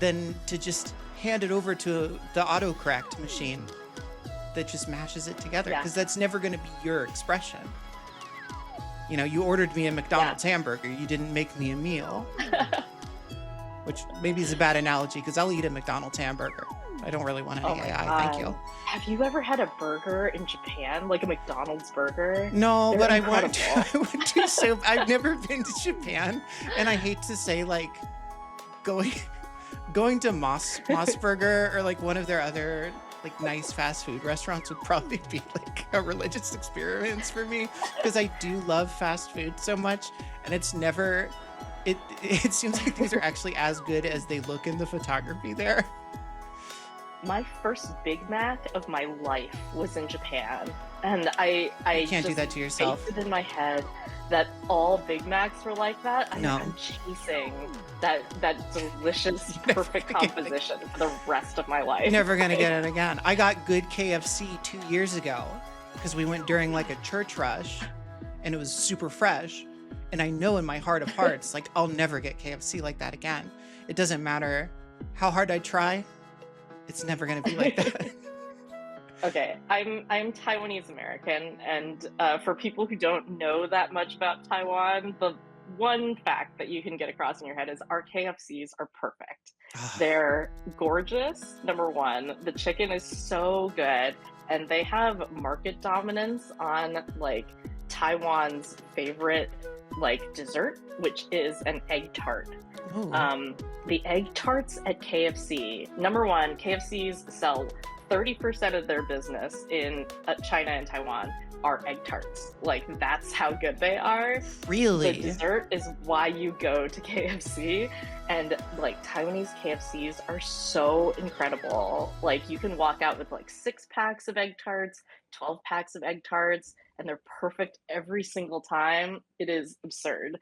Than to just hand it over to the autocorrect machine that just mashes it together, because that's never going to be your expression. You know, you ordered me a McDonald's hamburger, you didn't make me a meal. Which maybe is a bad analogy, because I'll eat a McDonald's hamburger. I don't really want any AI, thank you. Have you ever had a burger in Japan, like a McDonald's burger? No, They're but incredible. I want to. So I've never been to Japan, and I hate to say, like, going to Moss Burger or like one of their other like nice fast food restaurants would probably be like a religious experience for me, because I do love fast food so much, and it's never. It seems like things are actually as good as they look in the photography there. My first Big Mac of my life was in Japan, and I You can't do just that to yourself. baked it in my head that all Big Macs were like that. No. I'm chasing that delicious, perfect composition for the rest of my life. Never gonna get it again. I got good KFC 2 years ago because we went during like a church rush, and it was super fresh. And I know in my heart of hearts, like, I'll never get KFC like that again. It doesn't matter how hard I try, it's never gonna be like that. Okay, I'm Taiwanese American, and for people who don't know that much about Taiwan, the one fact that you can get across in your head is our KFCs are perfect. They're gorgeous, number one. The chicken is so good, and they have market dominance on like Taiwan's favorite like dessert, which is an egg tart. The egg tarts at KFC, number one, KFCs sell 30% of their business in China and Taiwan are egg tarts. Like, that's how good they are. Really? The dessert is why you go to KFC, and like Taiwanese KFCs are so incredible. Like, you can walk out with like 6 packs of egg tarts, 12 packs of egg tarts, and they're perfect every single time. It is absurd.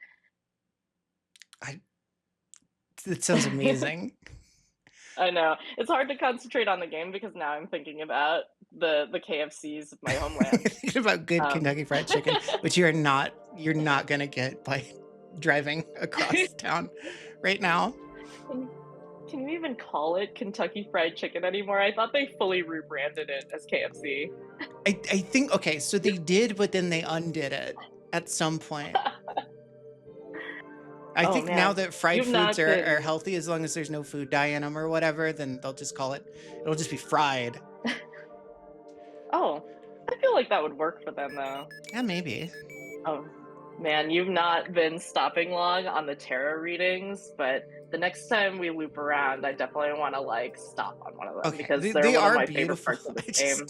It sounds amazing. I know. It's hard to concentrate on the game because now I'm thinking about the KFCs of my homeland. Thinking about good Kentucky Fried Chicken, which you're not gonna get by driving across town right now. Can you even call it Kentucky Fried Chicken anymore? I thought they fully rebranded it as KFC. I think, okay, so they did, but then they undid it at some point. I think now that fried foods are healthy, as long as there's no food dye in them or whatever, then they'll just call it, it'll just be fried. Oh, I feel like that would work for them though. Yeah, maybe. Oh, man, you've not been stopping long on the tarot readings, but the next time we loop around, I definitely want to like stop on one of them because they're one of my favorite parts of the game.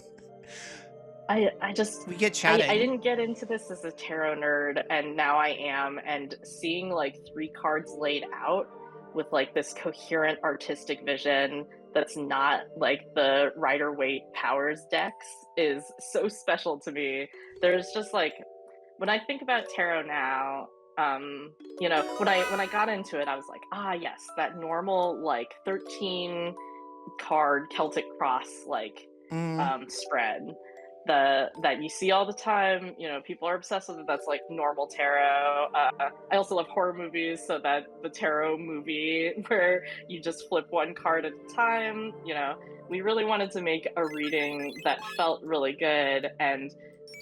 We get chatting. I didn't get into this as a tarot nerd, and now I am. And seeing like 3 cards laid out with like this coherent artistic vision that's not like the Rider-Waite Powers decks is so special to me. There's just like, when I think about tarot now, you know, when I got into it, I was like, ah, yes, that normal like 13 card Celtic Cross like spread that you see all the time. You know, people are obsessed with it. That's like normal tarot. I also love horror movies, so that the tarot movie where you just flip one card at a time. You know, we really wanted to make a reading that felt really good, and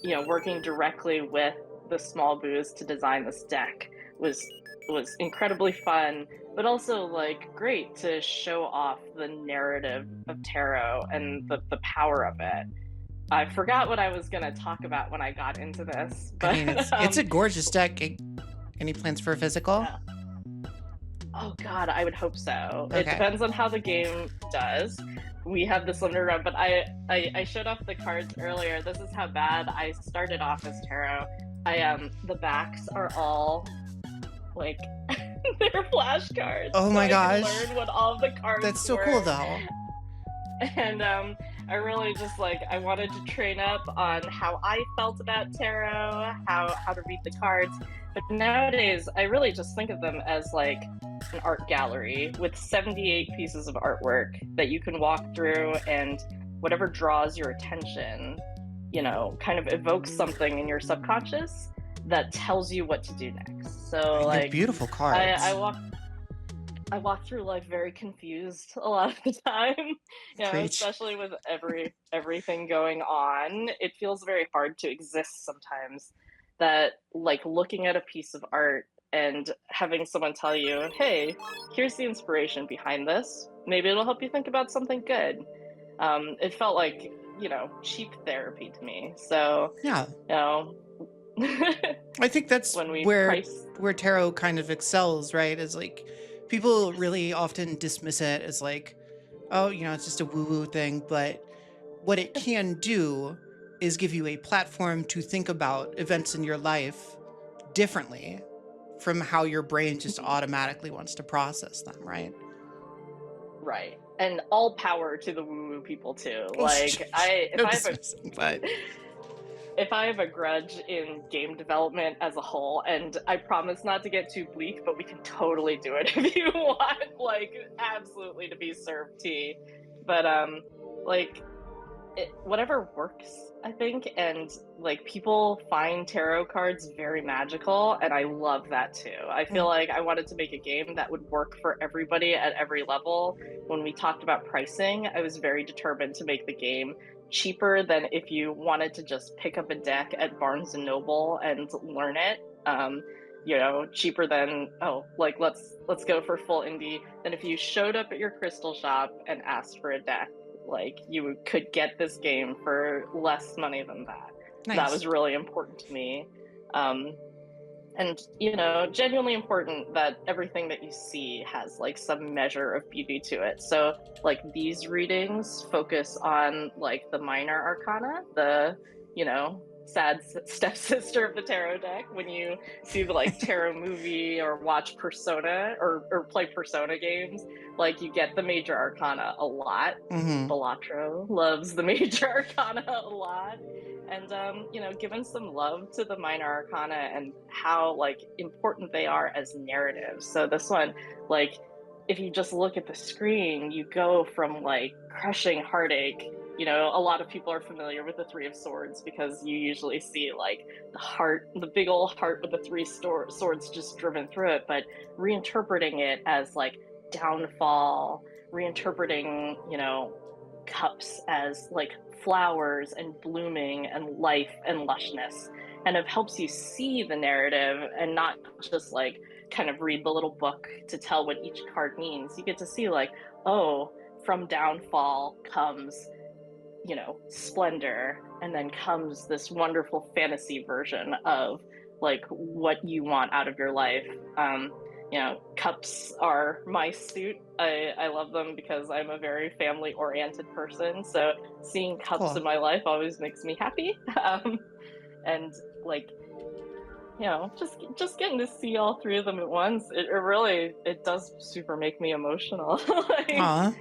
you know, working directly with the small booze to design this deck was incredibly fun, but also like great to show off the narrative of tarot and the power of it. I forgot what I was going to talk about when I got into this, but I mean, it's a gorgeous deck. Any plans for a physical? Yeah. Oh God, I would hope so. Okay. It depends on how the game does. We have this limited run, but I showed off the cards earlier. This is how bad I started off as tarot. The backs are all like they're flashcards. Oh my gosh! Learn what all the cards. That's so were. Cool though. And I really just like I wanted to train up on how I felt about tarot, how to read the cards. But nowadays, I really just think of them as like an art gallery with 78 pieces of artwork that you can walk through, and whatever draws your attention, you know, kind of evokes something in your subconscious that tells you what to do next. So like they're beautiful cards. I walk through life very confused a lot of the time, you know, Preach. especially with everything going on. It feels very hard to exist sometimes. That like looking at a piece of art and having someone tell you, hey, here's the inspiration behind this. Maybe it'll help you think about something good. It felt like, you know, cheap therapy to me. So, yeah, you know, I think that's where tarot kind of excels, right? Is like people really often dismiss it as like, oh, you know, it's just a woo-woo thing. But what it can do is give you a platform to think about events in your life differently from how your brain just automatically wants to process them, right? Right. And all power to the woo-woo people too. Oh, Like if I have a grudge in game development as a whole, and I promise not to get too bleak, but we can totally do it if you want, like absolutely to be served tea. But whatever works, I think, and like people find tarot cards very magical, and I love that too. I feel like I wanted to make a game that would work for everybody at every level. When we talked about pricing, I was very determined to make the game cheaper than if you wanted to just pick up a deck at Barnes and Noble and learn it. You know, cheaper than let's go for full indie than if you showed up at your crystal shop and asked for a deck. Like you could get this game for less money than that. Nice. That was really important to me. And, you know, genuinely important that everything that you see has like some measure of beauty to it. So like these readings focus on like the minor arcana, the, you know, sad stepsister of the tarot deck. When you see the like tarot movie or watch Persona or play Persona games, like you get the major arcana a lot. Balatro loves the major arcana a lot. And you know, given some love to the minor arcana and how like important they are as narratives. So this one, like if you just look at the screen, you go from like crushing heartache you know, a lot of people are familiar with the Three of Swords because you usually see like the heart, the big old heart with the swords just driven through it, but reinterpreting it as like downfall, reinterpreting, you know, cups as like flowers and blooming and life and lushness, kind of helps you see the narrative and not just like kind of read the little book to tell what each card means. You get to see like, oh, from downfall comes, you know, splendor, and then comes this wonderful fantasy version of like what you want out of your life. You know, cups are my suit. I love them because I'm a very family oriented person. So seeing cups in my life always makes me happy. And like, you know, just getting to see all three of them at once, it really, it does super make me emotional. Like,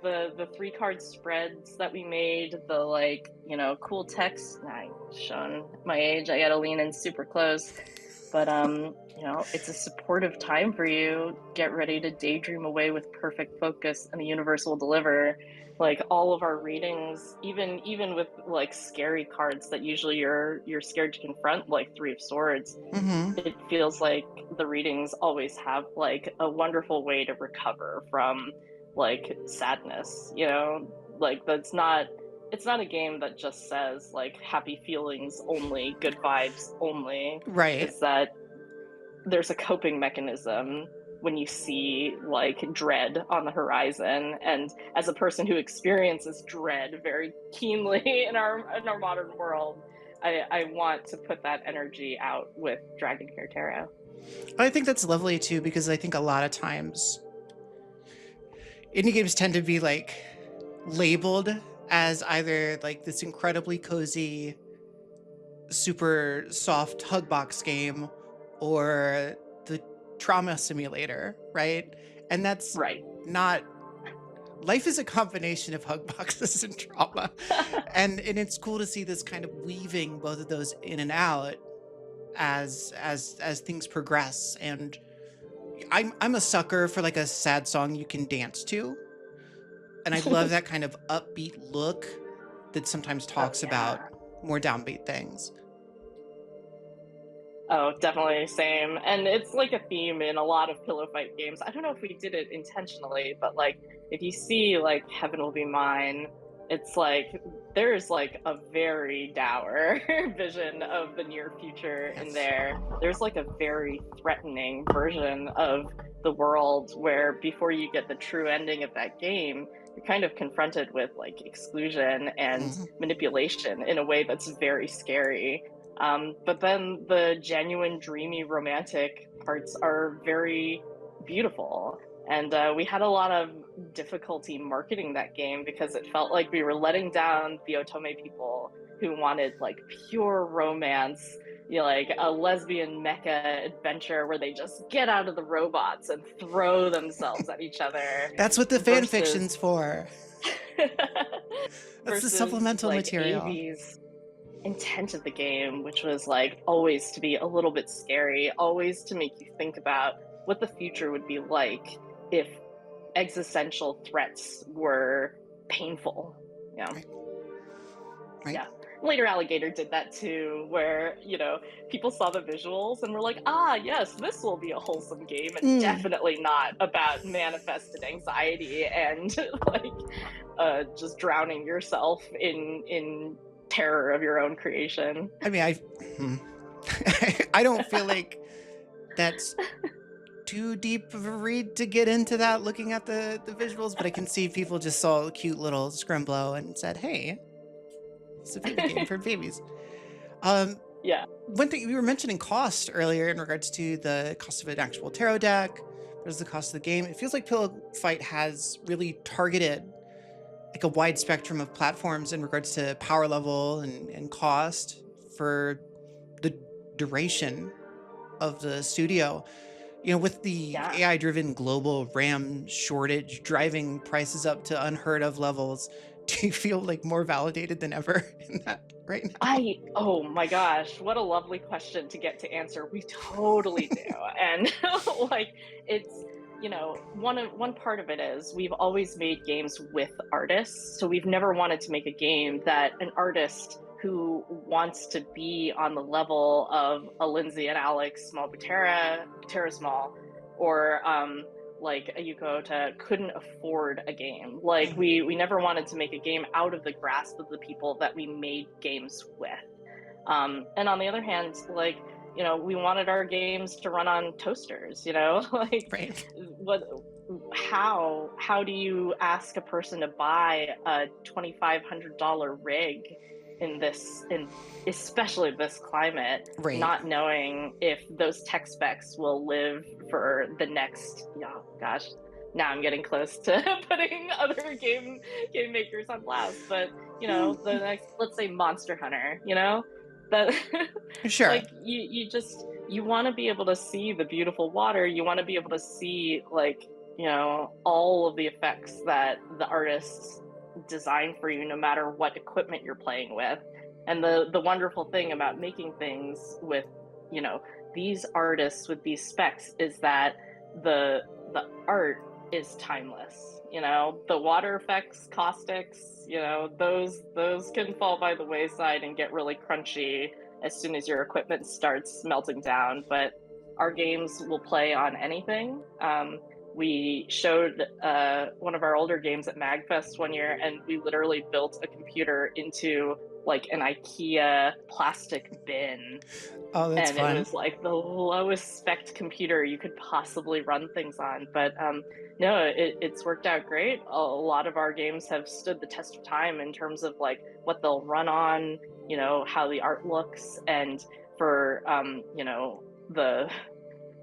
the 3-card spreads that we made, the like, you know, cool text. I'm showing my age, I gotta lean in super close. But you know, it's a supportive time for you. Get ready to daydream away with perfect focus, and the universe will deliver. Like all of our readings, even with like scary cards that usually you're scared to confront, like Three of Swords, it feels like the readings always have like a wonderful way to recover from like sadness, you know? Like it's not a game that just says like happy feelings only, good vibes only. Right. It's that there's a coping mechanism when you see like dread on the horizon, and as a person who experiences dread very keenly in our modern world, I want to put that energy out with Dragon Hair Tarot. I think that's lovely too, because I think a lot of times indie games tend to be like labeled as either like this incredibly cozy, super soft hug box game or the trauma simulator, right? And that's not. Life is a combination of hug boxes and trauma. and it's cool to see this kind of weaving both of those in and out as things progress. And I'm a sucker for like a sad song you can dance to. And I love that kind of upbeat look that sometimes talks about more downbeat things. Oh, definitely, same. And it's like a theme in a lot of pillow fight games. I don't know if we did it intentionally, but like if you see like Heaven Will Be Mine, it's like there's like a very dour vision of the near future in there. There's like a very threatening version of the world where before you get the true ending of that game, you're kind of confronted with like exclusion and manipulation in a way that's very scary. But then the genuine, dreamy, romantic parts are very beautiful. And we had a lot of difficulty marketing that game because it felt like we were letting down the Otome people who wanted like pure romance, you know, like a lesbian mecha adventure where they just get out of the robots and throw themselves at each other. That's what the fan fiction's for. That's the supplemental like, material. AV's intent of the game, which was like always to be a little bit scary, always to make you think about what the future would be like if existential threats were painful. Yeah. Right. Yeah. Later Alligator did that too, where, you know, people saw the visuals and were like, ah, yes, this will be a wholesome game, and definitely not about manifested anxiety and like just drowning yourself in terror of your own creation. I mean, I don't feel like that's too deep of a read to get into that looking at the visuals, but I can see people just saw a cute little Scrimblow and said, hey, it's a baby game for babies. Yeah. One thing, we were mentioning cost earlier in regards to the cost of an actual tarot deck versus the cost of the game. It feels like Pillow Fight has really targeted like a wide spectrum of platforms in regards to power level and cost for the duration of the studio. You know, with the AI-driven global RAM shortage driving prices up to unheard of levels, do you feel like more validated than ever in that right now? Oh my gosh, what a lovely question to get to answer. We totally do. And like one part of it is we've always made games with artists, so we've never wanted to make a game that an artist who wants to be on the level of a Lindsay and Alex Small Butera Small, or like a Yuko Ota couldn't afford a game. Like we never wanted to make a game out of the grasp of the people that we made games with. And on the other hand, like, we wanted our games to run on toasters, like Right. how do you ask a person to buy a $2,500 rig in especially this climate, Right. not knowing if those tech specs will live for the next, gosh, now I'm getting close to putting other game makers on blast, but the next, let's say Monster Hunter, that Sure. like you want to be able to see the beautiful water, you want to be able to see, like, all of the effects that the artists design for you, no matter what equipment you're playing with. And the wonderful thing about making things with these artists with these specs is that the art is timeless. The water effects, caustics, those can fall by the wayside and get really crunchy as soon as your equipment starts melting down. But our games will play on anything. We showed one of our older games at MagFest one year, and we literally built a computer into like an IKEA plastic bin. Oh, that's and fun. It was like the lowest spec computer you could possibly run things on. But no, it's worked out great. A lot of our games have stood the test of time in terms of like what they'll run on, how the art looks, and for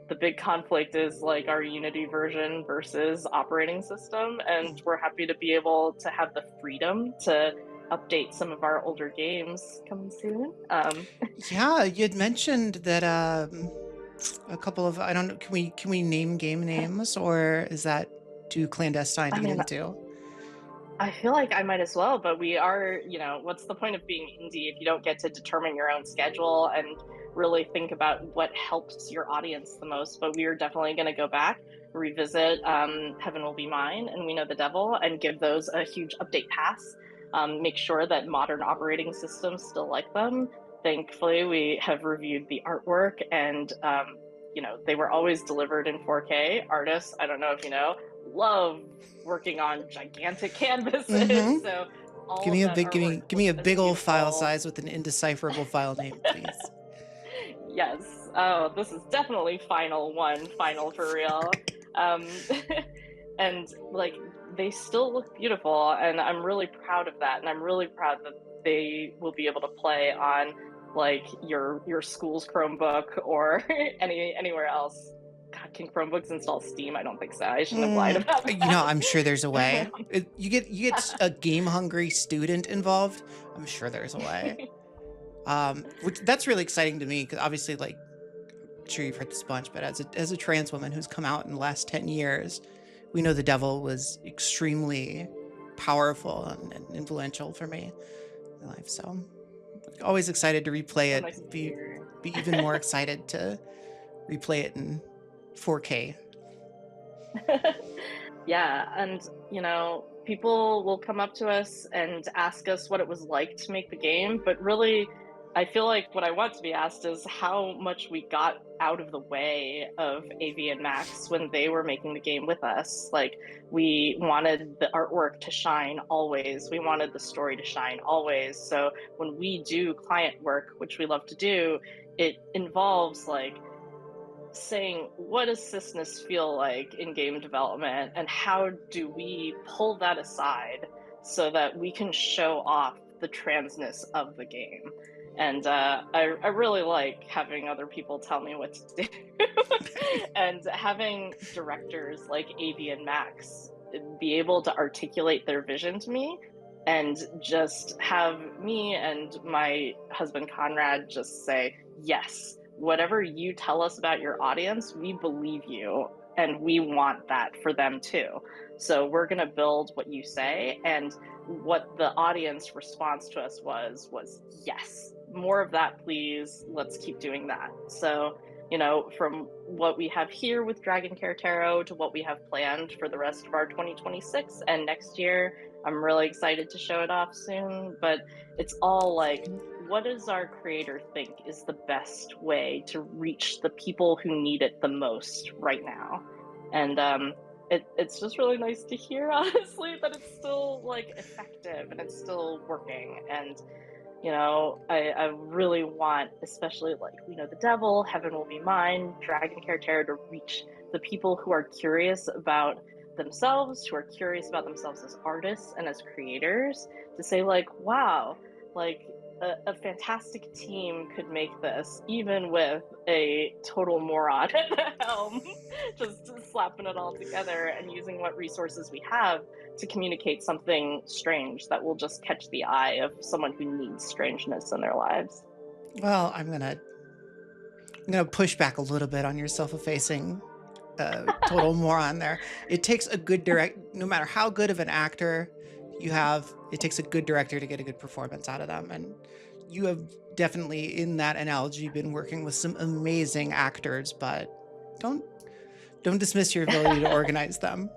the big conflict is like our Unity version versus operating system, and we're happy to be able to have the freedom to update some of our older games coming soon. Yeah, you had mentioned that a couple of, I don't know, can we name game names, or is that too clandestine to get into? I feel like I might as well, but we are, what's the point of being indie if you don't get to determine your own schedule and really think about what helps your audience the most? But we are definitely going to go back, revisit Heaven Will Be Mine and We Know the Devil, and give those a huge update pass. Make sure that modern operating systems still like them. Thankfully, we have reviewed the artwork, and they were always delivered in 4K. Artists, I don't know if you know, love working on gigantic canvases. So all give me of a that big, give me a big beautiful. old file size with an indecipherable file name, please. Yes. Oh, this is definitely final for real. And like, they still look beautiful, and I'm really proud of that. And I'm really proud that they will be able to play on like your school's Chromebook or anywhere else. God, can Chromebooks install Steam? I don't think so. I shouldn't have lied about that. I'm sure there's a way. You get a game hungry student involved. I'm sure there's a way. That's really exciting to me, because obviously, like, I'm sure you've heard this bunch, but as a trans woman who's come out in the last 10 years, We Know the Devil was extremely powerful and influential for me in my life. So always excited to replay it. Be even more excited to replay it in 4K. Yeah, and people will come up to us and ask us what it was like to make the game, but really I feel like what I want to be asked is how much we got out of the way of AV and Max when they were making the game with us. Like, we wanted the artwork to shine always. We wanted the story to shine always. So when we do client work, which we love to do, it involves like saying, what does cisness feel like in game development, and how do we pull that aside so that we can show off the transness of the game? And I really like having other people tell me what to do. And having directors like AV and Max be able to articulate their vision to me, and just have me and my husband Conrad just say, yes, whatever you tell us about your audience, we believe you, and we want that for them too. So we're going to build what you say. And what the audience response to us was yes, more of that, please. Let's keep doing that. So from what we have here with Dragon Care Tarot to what we have planned for the rest of our 2026 and next year. I'm really excited to show it off soon, but it's all like, what does our creator think is the best way to reach the people who need it the most right now? And it's just really nice to hear, honestly, that it's still like effective and it's still working. And I really want, especially like We Know the Devil, Heaven Will Be Mine, Dragon Care Tarot, to reach the people who are curious about themselves, who are curious about themselves as artists and as creators, to say like, wow, like a fantastic team could make this, even with a total moron at the helm, just slapping it all together and using what resources we have to communicate something strange that will just catch the eye of someone who needs strangeness in their lives. Well, I'm gonna push back a little bit on your self-effacing total moron there. It takes a good no matter how good of an actor you have, it takes a good director to get a good performance out of them. And you have definitely, in that analogy, been working with some amazing actors, but don't dismiss your ability to organize them,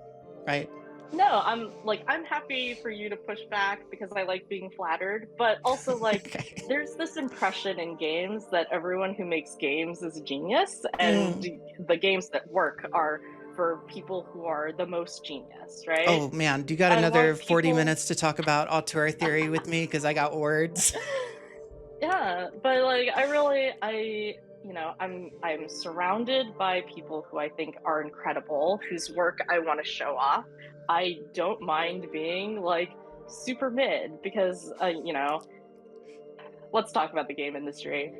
right? No, I'm happy for you to push back because I like being flattered, but also like there's this impression in games that everyone who makes games is a genius, and the games that work are for people who are the most genius, right? Oh man, do you got another 40 minutes to talk about auteur theory with me? Because I got words. Yeah, but like I'm surrounded by people who I think are incredible, whose work I want to show off. I don't mind being like super mid because let's talk about the game industry.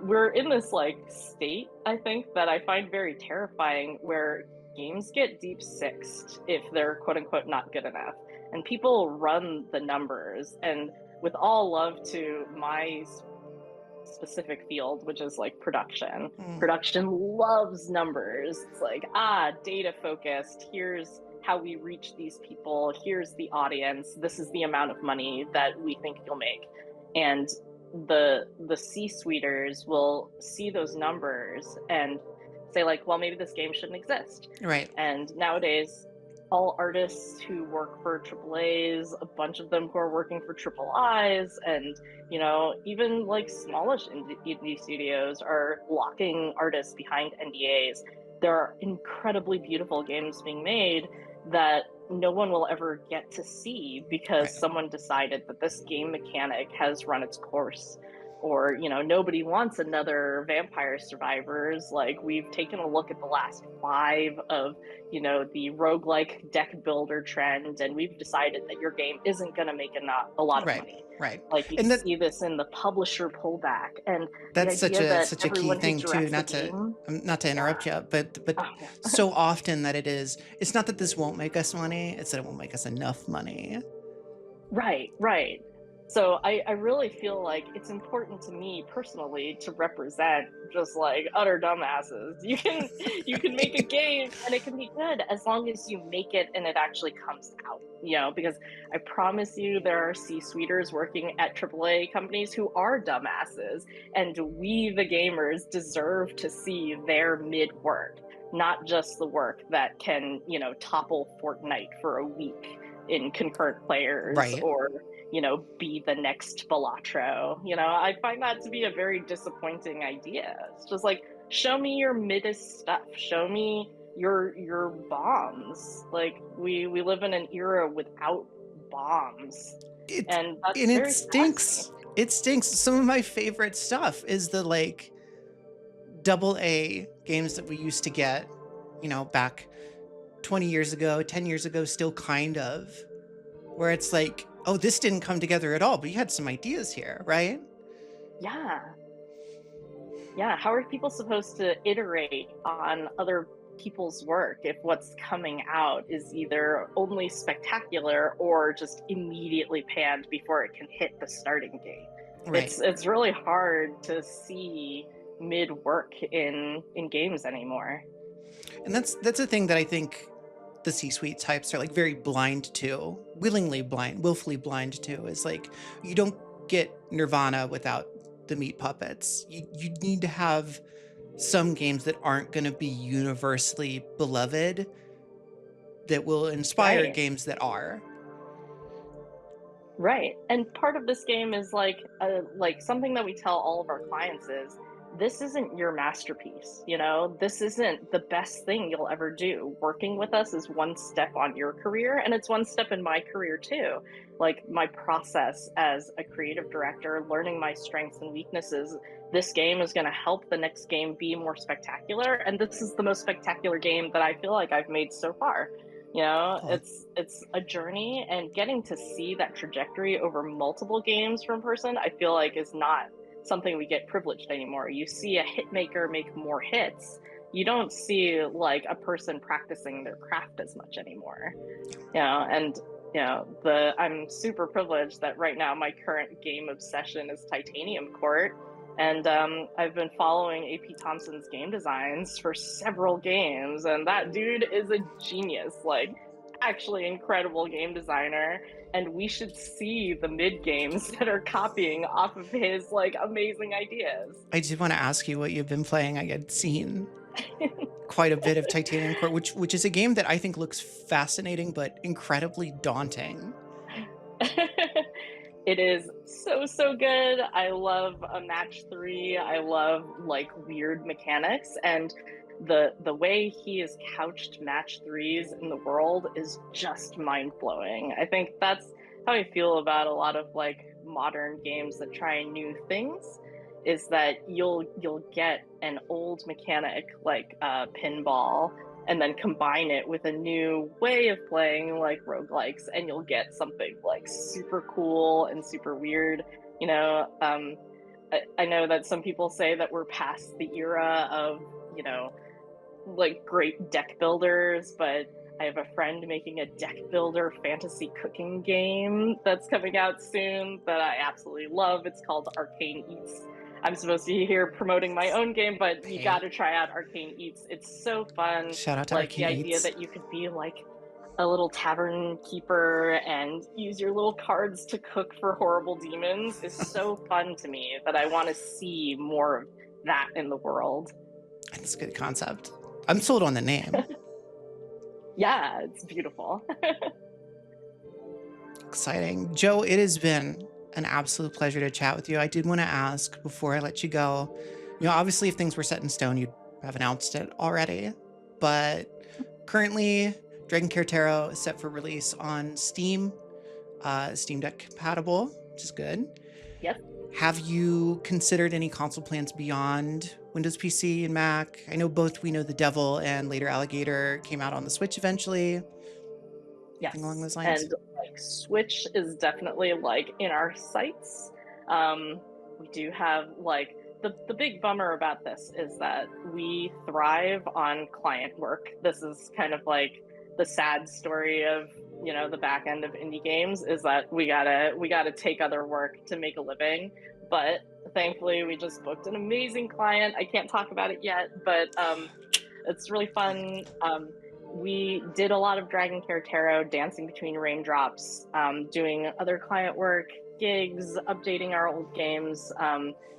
We're in this like state, I think, that I find very terrifying, where games get deep sixed if they're quote unquote not good enough. And people run the numbers, and with all love to my specific field, which is like production. Production loves numbers. It's like, data focused. Here's how we reach these people. Here's the audience. This is the amount of money that we think you'll make. And the C-suiters will see those numbers and say like, well, maybe this game shouldn't exist. Right. And nowadays, all artists who work for AAAs, a bunch of them who are working for AAAs, and even like smallish indie studios are locking artists behind NDAs. There are incredibly beautiful games being made that no one will ever get to see because someone decided that this game mechanic has run its course. Or, nobody wants another Vampire Survivors. Like, we've taken a look at the last 5 of, the roguelike deck builder trend, and we've decided that your game isn't going to make a lot of money. Right. Like, you see this in the publisher pullback. And that's such a key thing, too, not to interrupt you, but so often that it's not that this won't make us money, it's that it won't make us enough money. Right. So I really feel like it's important to me personally to represent just like utter dumbasses. You can make a game and it can be good as long as you make it and it actually comes out. Because I promise you there are C-suiters working at AAA companies who are dumbasses, and we the gamers deserve to see their mid work, not just the work that can, topple Fortnite for a week in concurrent players, or be the next Balatro. I find that to be a very disappointing idea. It's just like, show me your middest stuff. Show me your bombs. Like, we live in an era without bombs. And it stinks. It stinks. Some of my favorite stuff is the like AA games that we used to get, back 20 years ago, 10 years ago, still kind of, where it's like, oh, this didn't come together at all, but you had some ideas here, right? Yeah. How are people supposed to iterate on other people's work if what's coming out is either only spectacular or just immediately panned before it can hit the starting gate? Right. It's really hard to see mid work in games anymore. And that's a thing that I think the C-suite types are like very blind to, willfully blind to, is like, you don't get Nirvana without the meat puppets. You need to have some games that aren't going to be universally beloved that will inspire Right. games that are. Right. And part of this game is like something that we tell all of our clients is this isn't your masterpiece, you know? This isn't the best thing you'll ever do. Working with us is one step on your career, and it's one step in my career too. Like my process as a creative director, learning my strengths and weaknesses. This game is going to help the next game be more spectacular, and this is the most spectacular game that I feel like I've made so far. You know, it's a journey, and getting to see that trajectory over multiple games from person, I feel like is not something we get privileged anymore. You see a hit maker make more hits. You don't see like a person practicing their craft as much anymore. You know, and you know, I'm super privileged that right now my current game obsession is Titanium Court. And I've been following AP Thompson's game designs for several games, and that dude is a genius, like actually incredible game designer. And we should see the mid games that are copying off of his like amazing ideas. I did want to ask you what you've been playing. I had seen quite a bit of Titanium Court, which is a game that I think looks fascinating but incredibly daunting. It is so good. I love a match 3. I love like weird mechanics, and the way he has couched match 3s in the world is just mind-blowing. I think that's how I feel about a lot of like modern games that try new things, is that you'll get an old mechanic like pinball and then combine it with a new way of playing like roguelikes, and you'll get something like super cool and super weird. You know, I know that some people say that we're past the era of, you know, like great deck builders, but I have a friend making a deck builder fantasy cooking game that's coming out soon that I absolutely love. It's called Arcane Eats. I'm supposed to be here promoting my own game, but you got to try out Arcane Eats. It's so fun. Shout out to like Arcane the idea Eats. that you could be like a little tavern keeper and use your little cards to cook for horrible demons is so fun to me that I want to see more of that in the world. It's a good concept. I'm sold on the name. Yeah, it's beautiful. Exciting. Joe, it has been an absolute pleasure to chat with you. I did want to ask before I let you go, you know, obviously if things were set in stone, you'd have announced it already, but currently Dragon Care Tarot is set for release on Steam, Steam Deck compatible, which is good. Yep. Have you considered any console plans beyond Windows PC and Mac? I know both We Know the Devil and later Alligator came out on the Switch eventually. Yes. Anything along those lines? And like Switch is definitely like in our sights. We do have like the big bummer about this is that we thrive on client work. This is kind of like the sad story of, you know, the back end of indie games is that we gotta take other work to make a living. But thankfully we just booked an amazing client. I can't talk about it yet, but it's really fun. We did a lot of Dragon Care Tarot, dancing between raindrops, doing other client work, gigs, updating our old games,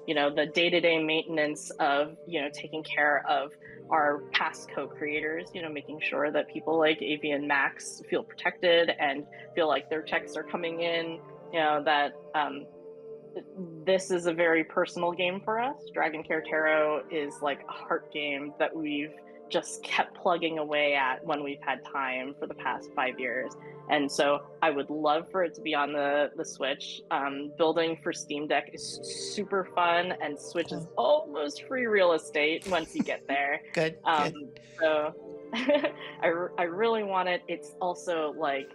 you know, the day-to-day maintenance of, you know, taking care of our past co-creators, you know, making sure that people like Avi and Max feel protected and feel like their checks are coming in, you know, that this is a very personal game for us. Dragon Care Tarot is like a heart game that we've just kept plugging away at when we've had time for the past 5 years. And so I would love for it to be on the Switch. Building for Steam Deck is super fun, and Switch is almost free real estate once you get there. Good. So I really want it. It's also like,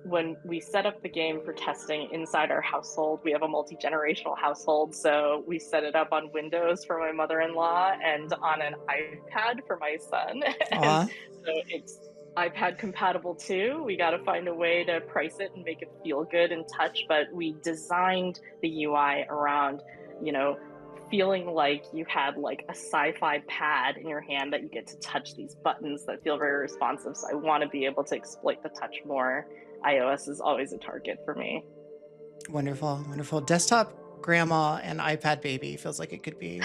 when we set up the game for testing inside our household, we have a multi-generational household, so we set it up on Windows for my mother-in-law and on an iPad for my son. And so it's iPad compatible too. We got to find a way to price it and make it feel good and touch, but we designed the UI around, you know, feeling like you had like a sci-fi pad in your hand that you get to touch these buttons that feel very responsive. So I want to be able to exploit the touch more. iOS is always a target for me. Wonderful, wonderful. Desktop grandma and iPad baby feels like it could be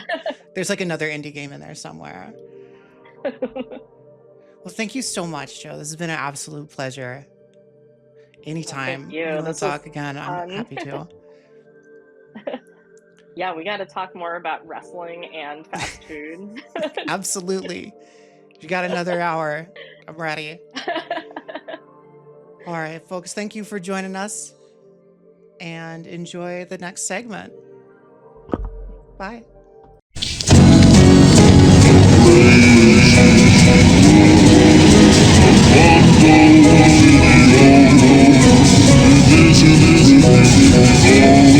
There's like another indie game in there somewhere. Well, thank you so much, Joe. This has been an absolute pleasure. Anytime you. want to This talk was again, I'm fun. happy to. Yeah, we got to talk more about wrestling and fast food. Absolutely. You got another hour. I'm ready. All right, folks, thank you for joining us and enjoy the next segment. Bye. This is